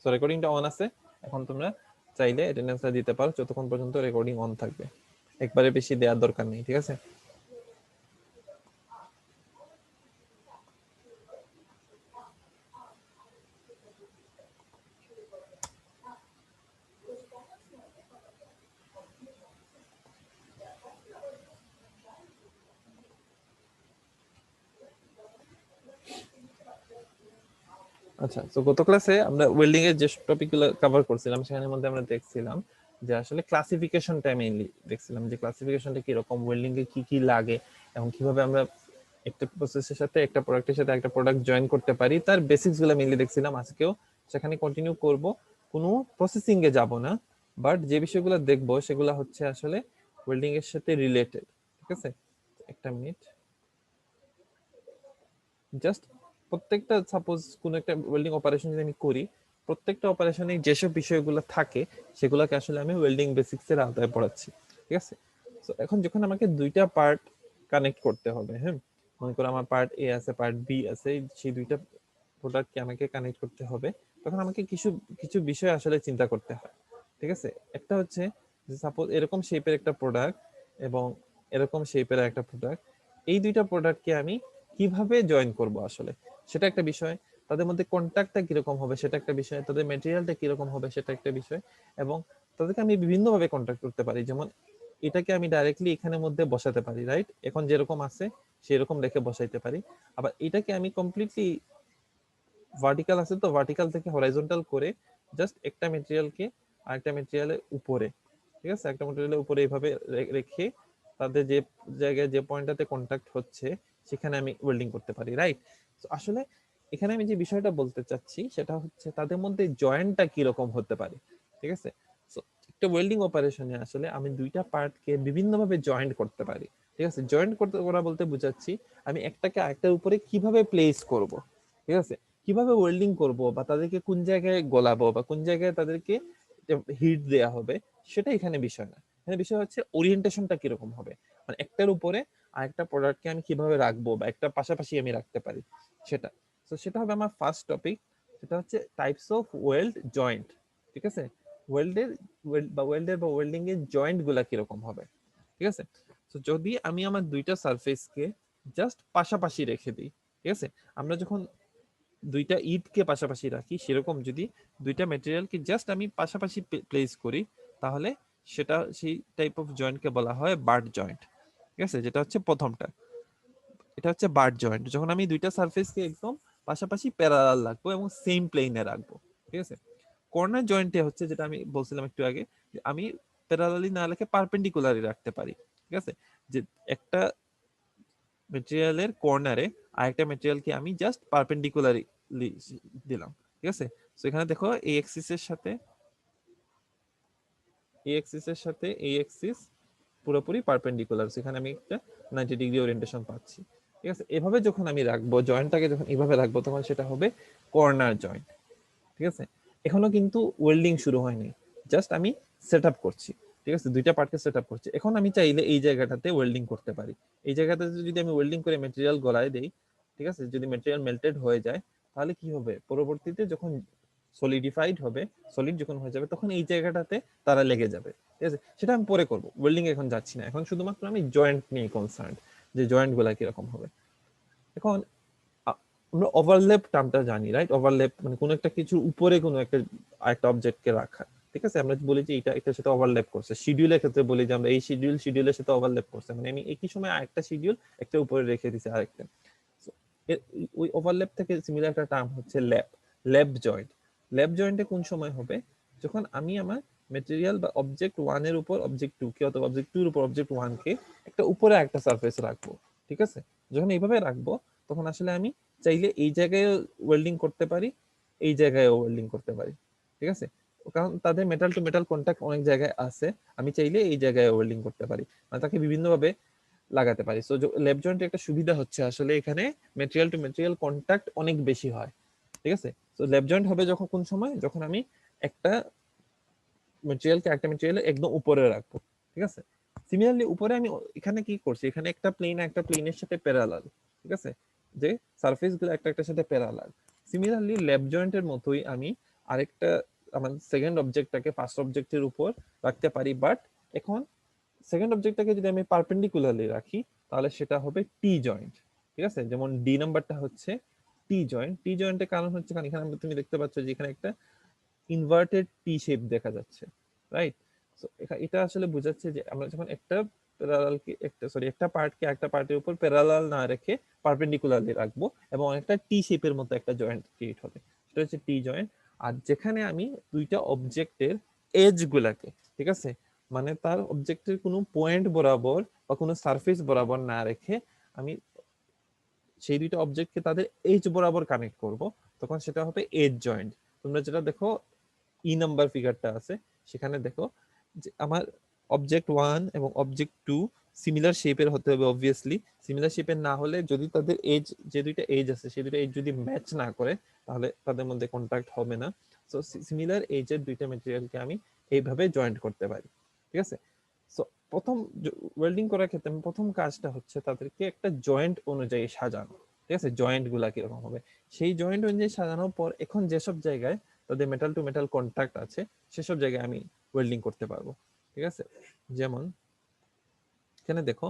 So রেকর্ডিংটা on আছে, এখন তোমরা চাইলে অ্যাটেন্ডেন্সটা দিতে পারো যতক্ষণ পর্যন্ত রেকর্ডিং অন থাকবে, একবারে বেশি দেওয়ার দরকার নেই, ঠিক আছে? আচ্ছা, তো গত ক্লাসে আমরা ওয়েল্ডিং এর যে টপিকগুলো কভার করছিলাম সেখানের মধ্যে আমরা দেখছিলাম যে আসলে ক্লাসিফিকেশনটা মেইনলি দেখছিলাম, যে ক্লাসিফিকেশনটা কি রকম, ওয়েল্ডিং এ কি কি লাগে এবং কিভাবে আমরা একটা প্রসেসের সাথে একটা প্রোডাক্টের সাথে একটা প্রোডাক্ট জয়েন করতে পারি, তার বেসিক্স গুলো মেইনলি দেখছিলাম। আজকেও সেখানে কন্টিনিউ করব, কোনো প্রসেসিং এ যাব না, বাট যে বিষয়গুলো দেখবো সেগুলো হচ্ছে আসলে ওয়েল্ডিং এর সাথে রিলেটেড, ঠিক আছে? একটা মিনিট, জাস্ট প্রত্যেকটা সাপোজ কোন একটা ওয়েল্ডিং অপারেশন যদি আমি করি, প্রত্যেকটা অপারেশনে যেসব বিষয়গুলো থাকে সেগুলোকে আসলে আমি ওয়েল্ডিং বেসিক্স এর আওতায় পড়াচ্ছি, ঠিক আছে? তো এখন যখন আমাকে দুইটা পার্ট কানেক্ট করতে হবে, হ্যাঁ, মনে করো আমার পার্ট এ আছে পার্ট বি আছে, সেই দুইটা প্রোডাক্টকে আমাকে কানেক্ট করতে হবে, তখন আমাকে কিছু কিছু বিষয় আসলে চিন্তা করতে হয়, ঠিক আছে? একটা হচ্ছে যে সাপোজ এরকম শেপের একটা প্রোডাক্ট এবং এরকম শেপের একটা প্রোডাক্ট, এই দুইটা প্রোডাক্টকে আমি কিভাবে জয়েন করব আসলে সেটা একটা বিষয়, তাদের মধ্যে কন্ট্যাক্টটা কিরকম হবে সেটা একটা বিষয়, তাদের ম্যাটেরিয়ালটা কিরকম হবে সেটা একটা বিষয়, এবং তাদেরকে আমি বিভিন্নভাবে কন্ট্যাক্ট করতে পারি। যেমন এটাকে আমি ডাইরেক্টলি এখানের মধ্যে বসাতে পারি, রাইট? এখন যেরকম আছে সেরকম রেখে বসাইতে পারি। আবার এটাকে আমি কমপ্লিটলি ভার্টিক্যাল আছে তো ভার্টিক্যাল থেকে হরাইজন্টাল করে জাস্ট একটা মেটেরিয়ালকে আরেকটা মেটেরিয়ালের উপরে, ঠিক আছে, একটা মেটেরিয়ালের উপরে এইভাবে রেখে তাদের যে জায়গায় যে পয়েন্টটাতে কন্ট্যাক্ট হচ্ছে সেখানে আমি ওয়েল্ডিং করতে পারি, রাইট? তো আসলে এখানে আমি যে বিষয়টা বলতে চাচ্ছি সেটা হচ্ছে তাদের মধ্যে জয়েন্টটা কিরকম হতে পারে, ঠিক আছে? তো একটা ওয়েল্ডিং অপারেশনে আসলে আমি দুইটা পার্টকে বিভিন্নভাবে জয়েন্ট করতে পারি, ঠিক আছে? জয়েন্ট করতে করা বলতে বুঝাচ্ছি আমি একটাকে আরেকটার উপরে কিভাবে প্লেস করব, ঠিক আছে, কিভাবে ওয়েল্ডিং করব বা তাদেরকে কোন জায়গায় গলাবো বা কোন জায়গায় তাদেরকে হিট দেয়া হবে সেটা এখানে বিষয় না। এখানে বিষয় হচ্ছে ওরিয়েন্টেশনটা কিরকম হবে, মানে একটার উপরে আরেকটা প্রোডাক্টকে আমি কিভাবে রাখবো বা একটা পাশাপাশি আমি রাখতে পারি সেটা। তো সেটা হবে আমার ফার্স্ট টপিক, সেটা হচ্ছে টাইপস অফ ওয়েল্ড জয়েন্ট, ঠিক আছে? ওয়েল্ডের ওয়েল্ডের বা ওয়েল্ডিং এর জয়েন্ট গুলা কিরকম হবে, ঠিক আছে? তো যদি আমি আমার দুইটা সারফেসকে জাস্ট পাশাপাশি রেখে দিই, ঠিক আছে, আমরা যখন দুইটা ইটকে পাশাপাশি রাখি সেরকম যদি দুইটা ম্যাটেরিয়ালকে জাস্ট আমি পাশাপাশি প্লেস করি, তাহলে সেটা সেই টাইপ অফ জয়েন্টকে বলা হয় বার্ড জয়েন্ট, ঠিক আছে? যেটা হচ্ছে প্রথমটা, এটা হচ্ছে বার্ড জয়েন্ট, যখন আমি দুইটা সারফেসকে একদম পাশাপাশি প্যারালাল রাখবো এবং সেম প্লেনে রাখবো, ঠিক আছে? কর্নার জয়েন্টে হচ্ছে যেটা আমি বলছিলাম একটু আগে, যে আমি প্যারালালি না রেখে পারপেন্ডিকুলারি রাখতে পারি, ঠিক আছে? যে একটা ম্যাটেরিয়ালের কর্নারে আরেকটা ম্যাটেরিয়ালকে আমি জাস্ট পারপেন্ডিকুলারি দিলাম, ঠিক আছে? তো এখানে দেখো এই এক্সিসের সাথে এই এক্সিসের সাথে এই এক্সিস পুরোপুরি পারপেন্ডিকুলার, সেখানে আমি একটা 90 ডিগ্রি ওরিয়েন্টেশন পাচ্ছি, ঠিক আছে? এভাবে যখন আমি রাখবো জয়েন্টটাকে, যখন এভাবে রাখবো তখন সেটা হবে কর্নার জয়েন্ট, ঠিক আছে? এখনো কিন্তু ওয়েল্ডিং শুরু হয়নি, জাস্ট আমি সেট আপ করছি, ঠিক আছে? দুইটা পার্টকে সেট আপ করছি। এখন আমি চাইলে এই জায়গাটাতে ওয়েল্ডিং করতে পারি, এই জায়গাতে যদি আমি ওয়েল্ডিং করে ম্যাটেরিয়াল গলায় দেই, ঠিক আছে, যদি ম্যাটেরিয়াল মেল্টেড হয়ে যায় তাহলে কি হবে, পরবর্তীতে যখন সলিডিফাইড হবে, সলিড যখন হয়ে যাবে তখন এই জায়গাটাতে তারা লেগে যাবে, ঠিক আছে? সেটা আমি পরে করবো, ওয়েল্ডিং এখন যাচ্ছি না, এখন শুধুমাত্র আমি জয়েন্ট নিয়ে কনসার্ন, যে জয়েন্ট গুলা কিরকম হবে। এখন আমরা ওভারল্যাপ টার্মটা জানি, রাইট? ওভারল্যাপ মানে কোনো একটা কিছুর উপরে কোনো একটা আরেকটা অবজেক্টকে রাখা, ঠিক আছে? আমরা বলি যে এটা এটার সাথে ওভারল্যাপ করছে, শিডিউলের ক্ষেত্রে বলি যে আমরা এই শিডিউলের সাথে ওভারল্যাপ করছে, মানে আমি একই সময় আরেকটা শিডিউল একটা উপরে রেখে দিছি আরেকটা। ওই ওভারল্যাপ থেকে সিমিলার একটা টার্ম হচ্ছে ল্যাপ, ল্যাপ জয়েন্ট। ল্যাপ জয়েন্টে কোন সময় হবে, যখন আমি আমার মেটেরিয়াল বা অবজেক্ট ওয়ান এর উপর অবজেক্ট টু কে অথবা অবজেক্ট টু এর উপর অবজেক্ট ওয়ান কে একটা উপরে একটা সারফেস রাখবো, ঠিক আছে? যখন এইভাবে রাখবো তখন আসলে আমি চাইলে এই জায়গায় ওয়েল্ডিং করতে পারি, এই জায়গায় ওয়েল্ডিং করতে পারি, ঠিক আছে? কারণ তাদের মেটাল টু মেটাল কন্ট্যাক্ট অনেক জায়গায় আছে, আমি চাইলে এই জায়গায় ওয়েল্ডিং করতে পারি, মানে তাকে বিভিন্নভাবে লাগাতে পারি। সো লেফট জয়েন্টের একটা সুবিধা হচ্ছে আসলে এখানে মেটেরিয়াল টু মেটেরিয়াল কন্ট্যাক্ট অনেক বেশি হয়, ঠিক আছে? তো লেফট জয়েন্ট হবে যখন কোন সময়, যখন আমি একটা মেটেরিয়ালকে একটা মেটেরিয়াল একদম উপরে রাখবো, ঠিক আছে? সিমিলারলি উপরে আমি এখানে কি করছি, এখানে একটা প্লেন একটা প্লেনের সাথে প্যারালাল, ঠিক আছে, যে সারফেস গুলো একটা একটার সাথে প্যারালাল। সিমিলারলি লেফট জয়েন্টের মতোই আমি আরেকটা আমাদের সেকেন্ড অবজেক্টটাকে ফার্স্ট অবজেক্টের উপর রাখতে পারি, বাট এখন সেকেন্ড অবজেক্টটাকে যদি আমি পারপেন্ডিকুলারলি রাখি তাহলে সেটা হবে টি জয়েন্ট। ঠিক আছে, যেমন ডি নাম্বারটা হচ্ছে টি জয়েন্ট। টি জয়েন্টের কারণ হচ্ছে কারণ এখানে তুমি দেখতে পাচ্ছ যে এখানে একটা ইনভার্টেড টি শেপ দেখা যাচ্ছে, রাইট? সো এটা আসলে বোঝাচ্ছে যে আমরা যখন একটা প্যারালালকে একটা পার্টকে একটা পার্টের উপর প্যারালাল না রেখে পারপেন্ডিকুলারলি রাখবো এবং একটা টি শেপের মতো একটা জয়েন্ট ক্রিয়েট হবে, সেটা হচ্ছে টি জয়েন্ট। আর যেখানে আমি দুইটা অবজেক্টের এজ গুলাকে, ঠিক আছে, মানে তার অবজেক্টের কোনো পয়েন্ট বরাবর বা কোনো সারফেস বরাবর না রেখে আমি সেই দুইটা অবজেক্টকে তাদের এজ বরাবর কানেক্ট করব, তখন সেটা হবে এজ জয়েন্ট। তোমরা যেটা দেখো ই নাম্বার ফিগারটা আছে, সেখানে দেখো যে আমার অবজেক্ট 1 এবং অবজেক্ট 2 সিমিলার শেপের হতে হবে। অবভিয়াসলি সিমিলার শেপের না হলে, যদি তাদের এজ, যে দুইটা এজ আছে সেই দুইটা এজ যদি ম্যাচ না করে তাহলে তাদের মধ্যে কন্টাক্ট হবে না। সো সিমিলার এজের দুইটা ম্যাটেরিয়ালকে আমি এইভাবে জয়েন্ট করতে পারি, ঠিক আছে। সো প্রথম ওয়েল্ডিং করার ক্ষেত্রে প্রথম কাজটা হচ্ছে তাদেরকে একটা জয়েন্ট অনুযায়ী সাজানো, ঠিক আছে। জয়েন্ট গুলা কিরকম হবে সেই জয়েন্ট অনুযায়ী সাজানোর পর এখন যেসব জায়গায় তাদের মেটাল টু মেটাল কন্টাক্ট আছে সেসব জায়গায় আমি ওয়েল্ডিং করতে পারবো, ঠিক আছে। যেমন এখানে দেখো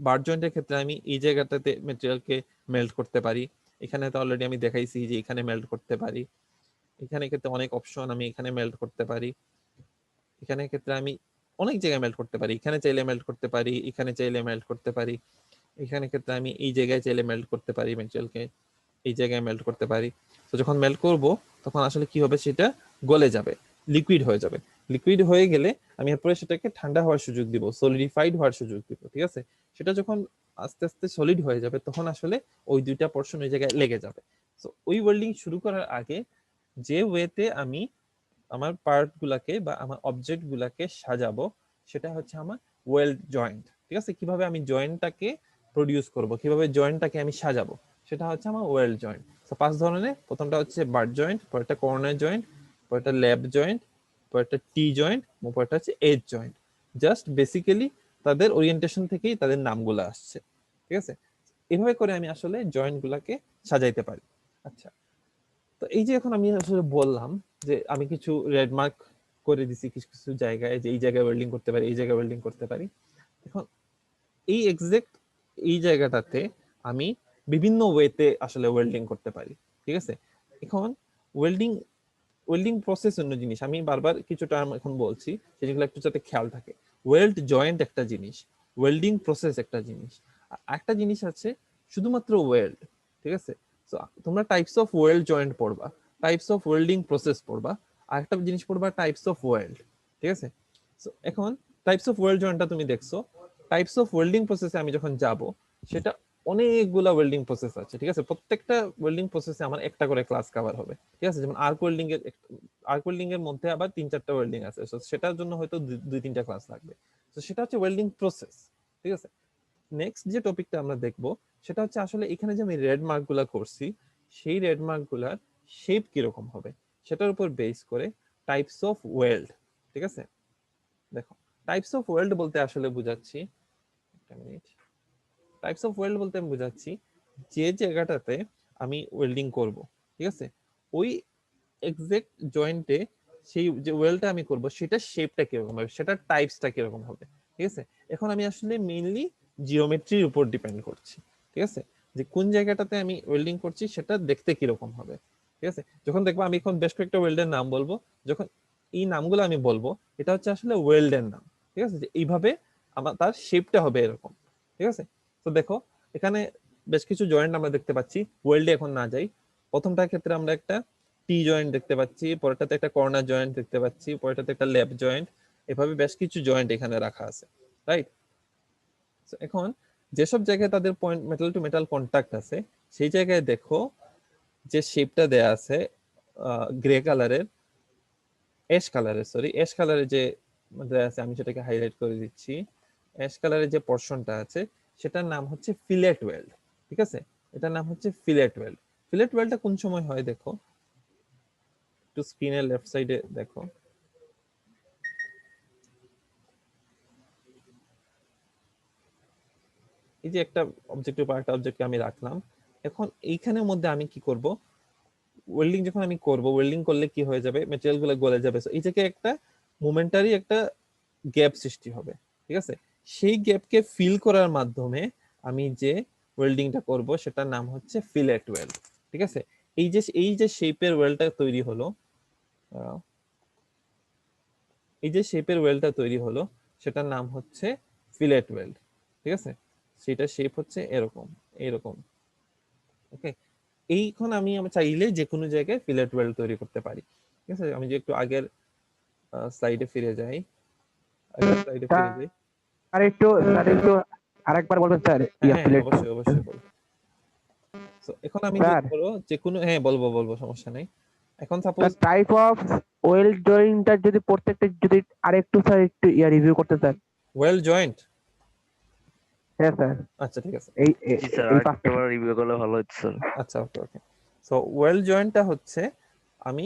বার জয়েন্টের ক্ষেত্রে আমি এই জায়গাটাতে মেটেরিয়ালকে মেল্ট করতে পারি। এখানে তো অলরেডি আমি দেখাইছি যে এখানে মেল্ট করতে পারি। এখানে ক্ষেত্রে অনেক অপশন, আমি এখানে মেল্ট করতে পারি। এখানে ক্ষেত্রে আমি অনেক জায়গায় মেল্ট করতে পারি, এখানে চাইলে মেল্ট করতে পারি, এখানে চাইলে মেল্ট করতে পারি। এখানে ক্ষেত্রে আমি এই জায়গায় চাইলে মেল্ট করতে পারি মেটেরিয়ালকে, এই জায়গায় মেল্ট করতে পারি। তো যখন মেল্ট করব তখন আসলে কি হবে, সেটা গলে যাবে, লিকুইড হয়ে যাবে। লিকুইড হয়ে গেলে আমি এরপরে সেটাকে ঠান্ডা হওয়ার সুযোগ দিব, সলিডিফাইড হওয়ার সুযোগ দিব, ঠিক আছে। সেটা যখন আস্তে আস্তে সলিড হয়ে যাবে তখন আসলে ওই দুইটা পোরশন ওই জায়গায় লেগে যাবে। তো ওই ওয়েল্ডিং শুরু করার আগে যে ওয়েতে আমি আমার পার্ট গুলাকে বা আমার অবজেক্ট গুলাকে সাজাবো সেটা হচ্ছে আমার ওয়েল্ড জয়েন্ট, ঠিক আছে। কিভাবে আমি জয়েন্টটাকে প্রডিউস করব, কিভাবে জয়েন্টটাকে আমি সাজাবো, সেটা হচ্ছে আমার ওয়েল্ড জয়েন্ট। তো 5 ধরনের, প্রথমটা হচ্ছে বাট জয়েন্ট, পরেরটা কর্নার জয়েন্ট, পরেরটা ল্যাব জয়েন্ট, পরেরটা টি জয়েন্ট এবং পরেরটা হচ্ছে এজ জয়েন্ট। জাস্ট বেসিক্যালি তাদের ওরিয়েন্টেশন থেকেই তাদের নামগুলো আসছে, ঠিক আছে। এভাবে করে আমি আসলে জয়েন্ট গুলাকে সাজাইতে পারি। আচ্ছা, তো এই যে এখন আমি আসলে বললাম যে আমি কিছু রেড মার্ক করে দিছি কিছু কিছু জায়গায়, যে এই জায়গায় ওয়েল্ডিং করতে পারি, এই জায়গায় ওয়েল্ডিং করতে পারি। এখন এই এক্সাক্ট এই জায়গাটাতে আমি বিভিন্ন ওয়েতে আসলে ওয়েল্ডিং করতে পারি, ঠিক আছে। এখন ওয়েল্ডিং ওয়েল্ডিং প্রসেস অন্য জিনিস, আমি বারবার কিছু টার্ম এখন বলছি সেগুলো একটু যাতে খেয়াল থাকে। ওয়েল্ড জয়েন্ট একটা জিনিস, ওয়েল্ডিং প্রসেস একটা জিনিস, আর একটা জিনিস আছে শুধুমাত্র ওয়েল্ড, ঠিক আছে। তো তোমরা টাইপস অফ ওয়েল্ড জয়েন্ট পড়বা, টাইপস অফ ওয়েল্ডিং প্রসেস পড়বা, আর একটা জিনিস পড়বা টাইপস অফ ওয়েল্ড, ঠিক আছে। তো এখন টাইপস অফ ওয়েল্ড জয়েন্টটা তুমি দেখছো, টাইপস অফ ওয়েল্ডিং প্রসেসে আমি যখন যাব সেটা অনেকগুলা ওয়েল্ডিং প্রসেস আছে, ঠিক আছে। প্রত্যেকটা ওয়েল্ডিং প্রসেসে আমার একটা করে ক্লাস কভার হবে, ঠিক আছে। যেমন আর্ক ওয়েল্ডিং এর, আর্ক ওয়েল্ডিং এর মধ্যে আবার 3-4টা ওয়েল্ডিং আছে, তো সেটার জন্য হয়তো 2-3টা ক্লাস লাগবে। তো সেটা হচ্ছে ওয়েল্ডিং প্রসেস, ঠিক আছে। নেক্সট যে টপিকটা আমরা দেখব সেটা হচ্ছে আসলে এখানে যে আমি রেড মার্ক গুলা করছি সেই রেড মার্ক গুলার শেপ কিরকম হবে সেটার উপর বেস করে টাইপস অফ ওয়েল্ড, ঠিক আছে। দেখো টাইপস অফ ওয়েল্ড বলতে আসলে বুঝাচ্ছি, একটা মিনিট, টাইপস অফ ওয়েল্ড বলতে আমি বুঝাচ্ছি যে জায়গাটাতে আমি ওয়েল্ডিং করব, ঠিক আছে, ওই এক্সাক্ট জয়েন্টে সেই যে ওয়েলটা আমি করব সেটা শেপটা কিরকম হবে, সেটা টাইপসটা কিরকম হবে, ঠিক আছে। এখন আমি আসলে মেইনলি জিওমেট্রির উপর ডিপেন্ড করছি, ঠিক আছে, যে কোন জায়গাটাতে আমি ওয়েল্ডিং করছি সেটা দেখতে কিরকম হবে, ঠিক আছে। যখন দেখবো আমি এখন বেশ কয়েকটা ওয়েল্ডের নাম বলবো, যখন এই নামগুলো আমি বলবো এটা হচ্ছে আসলে ওয়েল্ডের নাম, ঠিক আছে, যে এইভাবে আমার তার শেপটা হবে এরকম, ঠিক আছে। তো দেখো এখানে বেশ কিছু জয়েন্ট আমরা দেখতে পাচ্ছি, ওয়েল্ডে এখন না যাই। প্রথমটার ক্ষেত্রে আমরা একটা টি জয়েন্ট দেখতে পাচ্ছি, পরেরটাতে একটা কর্নার জয়েন্ট দেখতে পাচ্ছি, পরেরটাতে একটা ল্যাব জয়েন্ট, এভাবে বেশ কিছু জয়েন্ট এখানে রাখা আছে, রাইট। এখন যেসব জায়গায় তাদের point metal to metal contact আছে সেই জায়গায় দেখো যে শেপটা দেয়া আছে গ্রে কালারের, অ্যাশ কালারের, সরি অ্যাশ কালারের যে দেয়া আছে, আমি সেটাকে হাইলাইট করে দিচ্ছি। অ্যাশ কালারের যে পোর্শনটা আছে সেটার নাম হচ্ছে ফিলেট ওয়েল্ড, ঠিক আছে। এটার নাম হচ্ছে ফিলেট ওয়েল্ড। ফিলেট ওয়েল্ডটা কোন সময় হয় দেখো, একটু স্ক্রিনের লেফট সাইডে দেখো, এই যে একটা অবজেক্টের উপর একটা অবজেক্টকে আমি রাখলাম। এখন এইখানের মধ্যে আমি কি করব, ওয়েল্ডিং যখন আমি করব, ওয়েল্ডিং করলে কি হয়ে যাবে, ম্যাটেরিয়াল গুলো গলে যাবে, এই থেকে একটা মোমেন্টারি একটা গ্যাপ সৃষ্টি হবে, ঠিক আছে। সেই গ্যাপকে ফিল করার মাধ্যমে আমি যে ওয়েল্ডিংটা করব সেটার নাম হচ্ছে ফিলেট ওয়েল্ড, ঠিক আছে। এই যে শেপের ওয়েলটা তৈরি হলো, এই যে শেপের ওয়েলটা তৈরি হলো সেটার নাম হচ্ছে ফিলেট ওয়েল্ড, ঠিক আছে। সেটা শেপ হচ্ছে এরকম, এরকম, ওকে। এইখন আমি চাইলে যে কোনো জায়গায় ফিলেট ওয়েল্ড তৈরি করতে পারি, ঠিক আছে। আমি যে একটু আগের স্লাইডে ফিরে যাই, আগের স্লাইডে ফিরে যাই। স্যার একটু আরেকবার বলবেন স্যার, হ্যাঁ হ্যাঁ ফিলেট অবশ্যই অবশ্যই বলবো। তো এখন আমি যে স্যার, ধরো যে কোনো, হ্যাঁ বলবো সমস্যা নেই। এখন সাপোজ টাইপ অফ ওয়েল জয়েন্টটা যদি প্রত্যেকটা যদি আরেকটু স্যার একটু রিভিউ করতে স্যার। ওয়েল জয়েন্ট, হ্যাঁ স্যার, আচ্ছা ঠিক আছে, এই জি স্যার, এই পাঁচটা। আরেকটাবার রিভিউ করলে ভালো হতো স্যার। আচ্ছা ওকে ওকে। সো ওয়েল জয়েন্টটা হচ্ছে আমি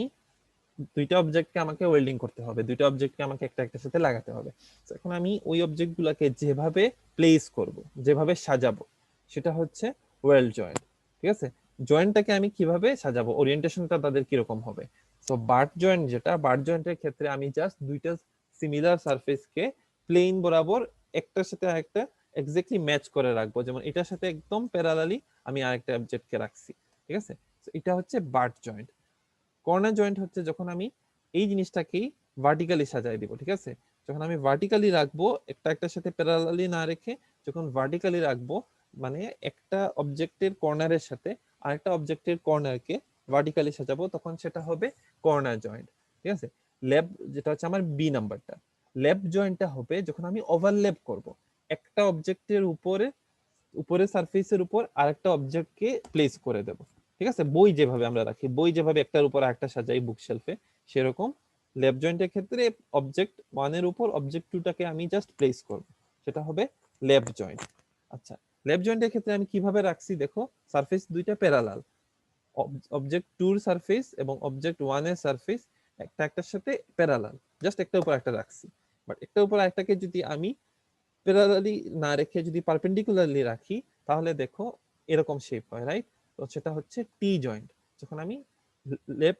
দুইটা অবজেক্টকে আমাকে ওয়েল্ডিং করতে হবে, দুইটা অবজেক্টকে আমাকে একটা একটার সাথে লাগাতে হবে। এখন আমি ওই অবজেক্টগুলোকে যেভাবে প্লেস করব, যেভাবে সাজাবো, সেটা হচ্ছে ওয়েল জয়েন্ট, ঠিক আছে। জয়েন্টটাকে আমি কিভাবে সাজাবো, ওরিয়েন্টেশনটা তাদের কিরকম হবে। সো বার্ট জয়েন্ট, যেটা বার্ট জয়েন্টের ক্ষেত্রে আমি জাস্ট দুইটা সিমিলার সারফেসকে প্লেন বরাবর একটার সাথে আরেকটা এক্স্যাক্টলি ম্যাচ করে রাখবো, যেমন এটার সাথে একদম প্যারালালি আমি আরেকটা অবজেক্টকে রাখছি, ঠিক আছে। এটা হচ্ছে বার্ট জয়েন্ট। কর্নার জয়েন্ট হচ্ছে যখন আমি এই জিনিসটাকেই ভার্টিক্যালি সাজাই দিব, ঠিক আছে। যখন আমি ভার্টিক্যালি রাখবো, একটা একটার সাথে প্যারালালি না রেখে যখন ভার্টিক্যালি রাখবো, মানে একটা অবজেক্টের কর্নারের সাথে আরেকটা অবজেক্টের কর্নারকে ভার্টিক্যালি সাজাবো, তখন সেটা হবে কর্নার জয়েন্ট, ঠিক আছে। ল্যাব, যেটা হচ্ছে আমার বি নাম্বারটা, ল্যাব জয়েন্টটা হবে যখন আমি ওভারল্যাপ করব, একটা অবজেক্টের উপরে উপরে সারফেসের উপর আরেকটা অবজেক্টকে প্লেস করে দেব, ঠিক আছে। বই যেভাবে আমরা রাখি, বই যেভাবে একটার উপর একটা সাজাই বুক শেলফে, সেরকম লেফট জয়েন্টের ক্ষেত্রে অবজেক্ট ওয়ানের উপর অবজেক্ট টুটাকে আমি জাস্ট প্লেস করব, সেটা হবে লেফট জয়েন্ট। আচ্ছা, লেফট জয়েন্টের ক্ষেত্রে আমি কিভাবে রাখছি দেখো, সারফেস দুইটা প্যারালাল, অবজেক্ট টুর সারফেস এবং অবজেক্ট ওয়ানের সারফেস একটা একটার সাথে প্যারালাল, জাস্ট একটা উপর একটা রাখছি। বাট একটা উপর একটাকে যদি আমি প্যারালালি না রেখে যদি পারপেন্ডিকুলারলি রাখি, তাহলে দেখো এরকম শেপ হয়, রাইট। তো সেটা হচ্ছে টি জয়েন্ট। যখন আমি লেপ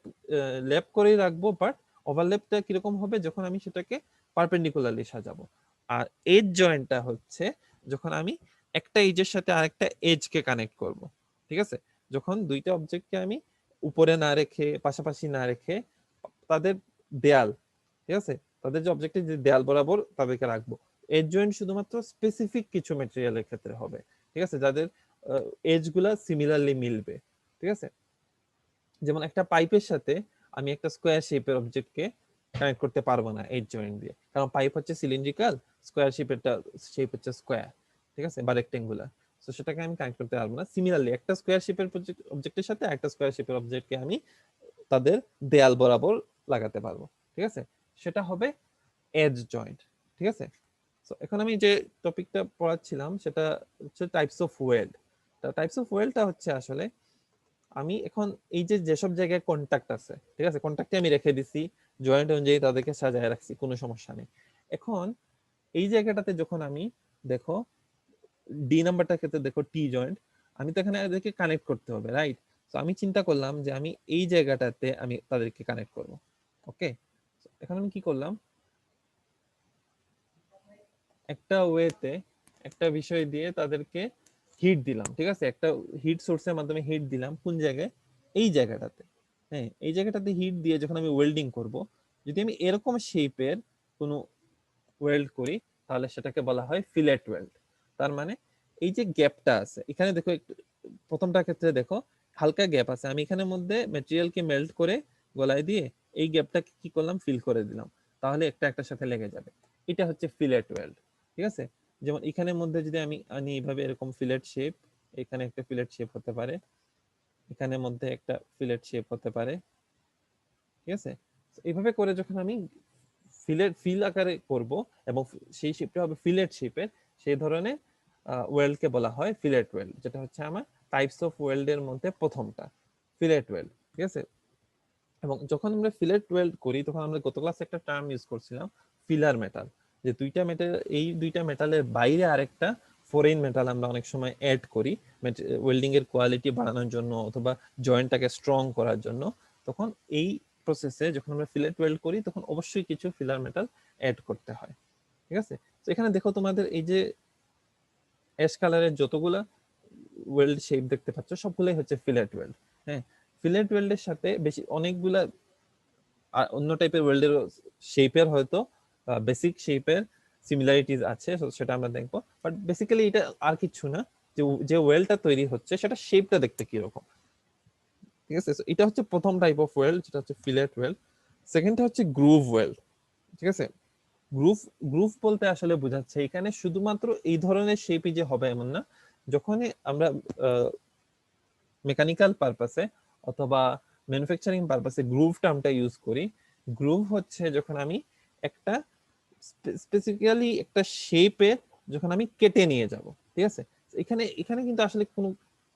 লেপ করেই রাখবো, বাট ওভারল্যাপটা কিরকম হবে, যখন আমি সেটাকে পারপেন্ডিকুলারলি সাজাবো। আর এজ জয়েন্টটা হচ্ছে যখন আমি একটা এজের সাথে আরেকটা এজকে কানেক্ট করব, ঠিক আছে। যখন দুইটা অবজেক্টকে আমি উপরে না রেখে, পাশাপাশি না রেখে তাদের দেয়াল, ঠিক আছে, তাদের যে অবজেক্টের যে দেয়াল বরাবর তাদেরকে রাখবো। এজ জয়েন্ট শুধুমাত্র স্পেসিফিক কিছু ম্যাটেরিয়ালের ক্ষেত্রে হবে, ঠিক আছে, যাদের এজ গুলা সিমিলারলি মিলবে, ঠিক আছে। যেমন একটা পাইপের সাথে আমি একটা স্কোয়ার শেপের অবজেক্টকে কানেক্ট করতে পারবো না এজ জয়েন্ট দিয়ে, কারণ পাইপ হচ্ছে সিলিন্ড্রিক্যাল, স্কোয়ার শেপেরটা শেপ হচ্ছে স্কোয়ার, ঠিক আছে, বা রেক্টেঙ্গুলার। তো সেটাকে আমি কানেক্ট করতে পারবো না। সিমিলারলি একটা স্কোয়ার শেপের অবজেক্টের সাথে একটা স্কোয়ার শেপের অবজেক্টকে আমি তাদের দেয়াল বরাবর লাগাতে পারবো, ঠিক আছে। সেটা হবে এজ জয়েন্ট, ঠিক আছে। সো এখন আমি যে টপিকটা পড়াচ্ছিলাম সেটা হচ্ছে types of weld. Types of ওয়েল্ডটা হচ্ছে আসলে আমি এখন এই যে যেসব জায়গায় কন্টাক্ট আছে, ঠিক আছে, কন্টাক্টে আমি রেখে দিছি, জয়েন্ট অনুযায়ী তাদেরকে সাজায় রাখছি, কোনো সমস্যা নেই। এখন এই জায়গাটাতে যখন আমি দেখো ডি নাম্বারটার ক্ষেত্রে দেখো টি জয়েন্ট, আমি তো এখানে এদেরকে কানেক্ট করতে হবে, রাইট। তো আমি চিন্তা করলাম যে আমি এই জায়গাটাতে আমি তাদেরকে কানেক্ট করব, ওকে। এখন আমি কি করলাম, একটা ওয়েতে একটা বিষয় দিয়ে তাদেরকে হিট দিলাম, ঠিক আছে, একটা হিট সোর্সের মাধ্যমে হিট দিলাম কোন জায়গায়, এই জায়গাটাতে। হ্যাঁ, এই জায়গাটাতে হিট দিয়ে যখন আমি ওয়েল্ডিং করব, যদি আমি এরকম শেপের কোনো ওয়েল্ড করি, তাহলে সেটাকে বলা হয় ফিলেট ওয়েল্ড। তার মানে এই যে গ্যাপটা আছে এখানে দেখো, একটু প্রথমটার ক্ষেত্রে দেখো হালকা গ্যাপ আছে, আমি এখানের মধ্যে ম্যাটেরিয়ালকে মেল্ট করে গলায় দিয়ে এই গ্যাপটাকে কি করলাম, ফিল করে দিলাম, তাহলে একটা একটার সাথে লেগে যাবে। এটা হচ্ছে ফিলেট ওয়েল্ড, ঠিক আছে। যেমন এখানের মধ্যে যদি আমি আনি এইভাবে, এরকম ফিলেট শেপ, এখানে একটা ফিলেট শেপ হতে পারে, এখানের মধ্যে একটা ফিলেট শেপ হতে পারে, ঠিক আছে। এইভাবে করে যখন আমি ফিল আকারে করব এবং সেই শেপটা হবে ফিলেট শেপের, সেই ধরনের ওয়েল্ডকে বলা হয় ফিলেট ওয়েল্ড, যেটা হচ্ছে আমার টাইপস অফ ওয়েল্ডের মধ্যে প্রথমটা, ফিলেট ওয়েল্ড, ঠিক আছে। এবং যখন আমরা ফিলেট ওয়েল্ড করি, তখন আমরা গত ক্লাসে একটা টার্ম ইউজ করছিলাম, ফিলার মেটাল, যে দুইটা মেটাল, এই দুইটা মেটালের বাইরে আরেকটা ফরেন মেটাল আমরা অনেক সময় অ্যাড করি ওয়েল্ডিং এর কোয়ালিটি বাড়ানোর জন্য অথবা জয়েন্টটাকে স্ট্রং করার জন্য, তখন এই প্রসেসে যখন আমরা ফিলেট ওয়েল্ড করি তখন অবশ্যই কিছু ফিলার মেটাল অ্যাড করতে হয়। ঠিক আছে, তো এখানে দেখো তোমাদের এই যে অ্যাশ কালারের যতগুলা ওয়েল্ড শেপ দেখতে পাচ্ছ সবগুলাই হচ্ছে ফিলেট ওয়েল্ড। হ্যাঁ, ফিলেট ওয়েল্ডের সাথে বেশি অনেকগুলা অন্য টাইপের ওয়েল্ডের শেপের হয়তো বেসিক শেপের সিমিলারিটিস আছে, সেটা আমরা দেখবো। বাট বেসিক্যালি এটা আর কিছু না, যে যে ওয়েলটা তৈরি হচ্ছে সেটা শেপটা দেখতে কিরকম। ঠিক আছে, এটা হচ্ছে প্রথম টাইপ অফ ওয়েল্ড, যেটা হচ্ছে ফিলেট ওয়েল্ড। সেকেন্ডটা হচ্ছে গ্রুভ ওয়েল্ড। ঠিক আছে, গ্রুভ গ্রুভ বলতে আসলে বোঝাচ্ছে এখানে শুধুমাত্র এই ধরনের শেপই যে হবে এমন না। যখনই আমরা মেকানিক্যাল পারপাসে অথবা ম্যানুফ্যাকচারিং পারপাসে গ্রুভ টার্মটা ইউজ করি, গ্রুভ হচ্ছে যখন আমি একটা স্পেসিফিক্যালি একটা শেপে যখন আমি কেটে নিয়ে যাব। ঠিক আছে, এখানে এখানে কিন্তু আসলে কোনো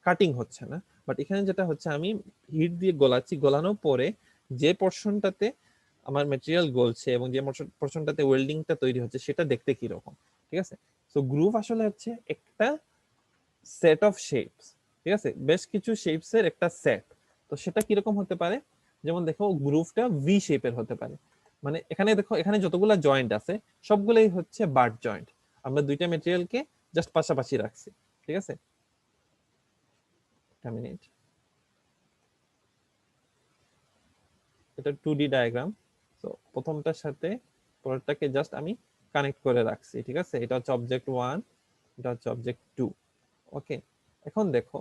কাটিং হচ্ছে না, বাট এখানে যেটা হচ্ছে আমি হিট দিয়ে গলাচ্ছি, গলানোর পরে যে পোর্শনটাতে আমার ম্যাটেরিয়াল গলছে এবং যে পোর্শনটাতে ওয়েল্ডিংটা তৈরি হচ্ছে সেটা দেখতে কি রকম। ঠিক আছে, সো গ্রুভ আসলে হচ্ছে একটা সেট অফ শেপস। ঠিক আছে, বেশ কিছু শেপস এর একটা সেট। তো সেটা কিরকম হতে পারে, যেমন দেখো গ্রুভটা ভি শেপের হতে পারে। মানে এখানে দেখো এখানে যতগুলা জয়েন্ট আছে সবগুলাই হচ্ছে বাট জয়েন্ট, আমরা দুইটা মেটেরিয়ালকে জাস্ট পাশাপাশি রাখছি। ঠিক আছে, একটা মিনিট, এটা 2D ডায়াগ্রাম। তো প্রথমটার সাথে পরেরটাকে জাস্ট আমি কানেক্ট করে রাখছি। ঠিক আছে, এটা হচ্ছে অবজেক্ট 1, এটা হচ্ছে অবজেক্ট 2। ওকে, এখন দেখো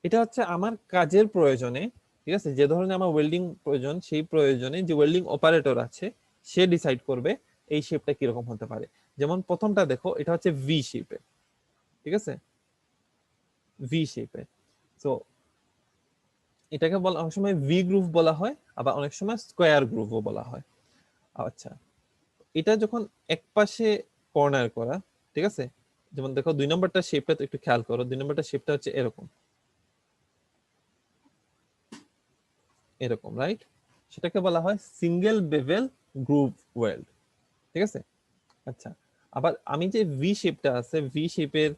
এটা হচ্ছে আমার কাজের প্রয়োজনে, ঠিক আছে, যে ধরনের আমার ওয়েল্ডিং প্রয়োজন সেই প্রয়োজনে যে ওয়েল্ডিং অপারেটর আছে সে ডিসাইড করবে এই শেপটা কিরকম হতে পারে। যেমন প্রথমটা দেখো এটা হচ্ছে ভি শেপে। ঠিক আছে, ভি শেপে। তো এটাকে বলা অনেক সময় ভি গ্রুভ বলা হয়, আবার অনেক সময় স্কোয়ার গ্রুভও বলা হয়। আচ্ছা, এটা যখন এক পাশে কর্নার করা, ঠিক আছে, যেমন দেখো 2 নম্বরটা শেপটা একটু খেয়াল করো, 2 নম্বরটা শেপটা হচ্ছে এরকম এরকম, রাইট? সেটাকে বলা হয় সিঙ্গেল বেভেল গ্রুভ ওয়েল্ড। ঠিক আছে, আচ্ছা, আবার আমি যে ভি শেপটা আছে, ভি শেপের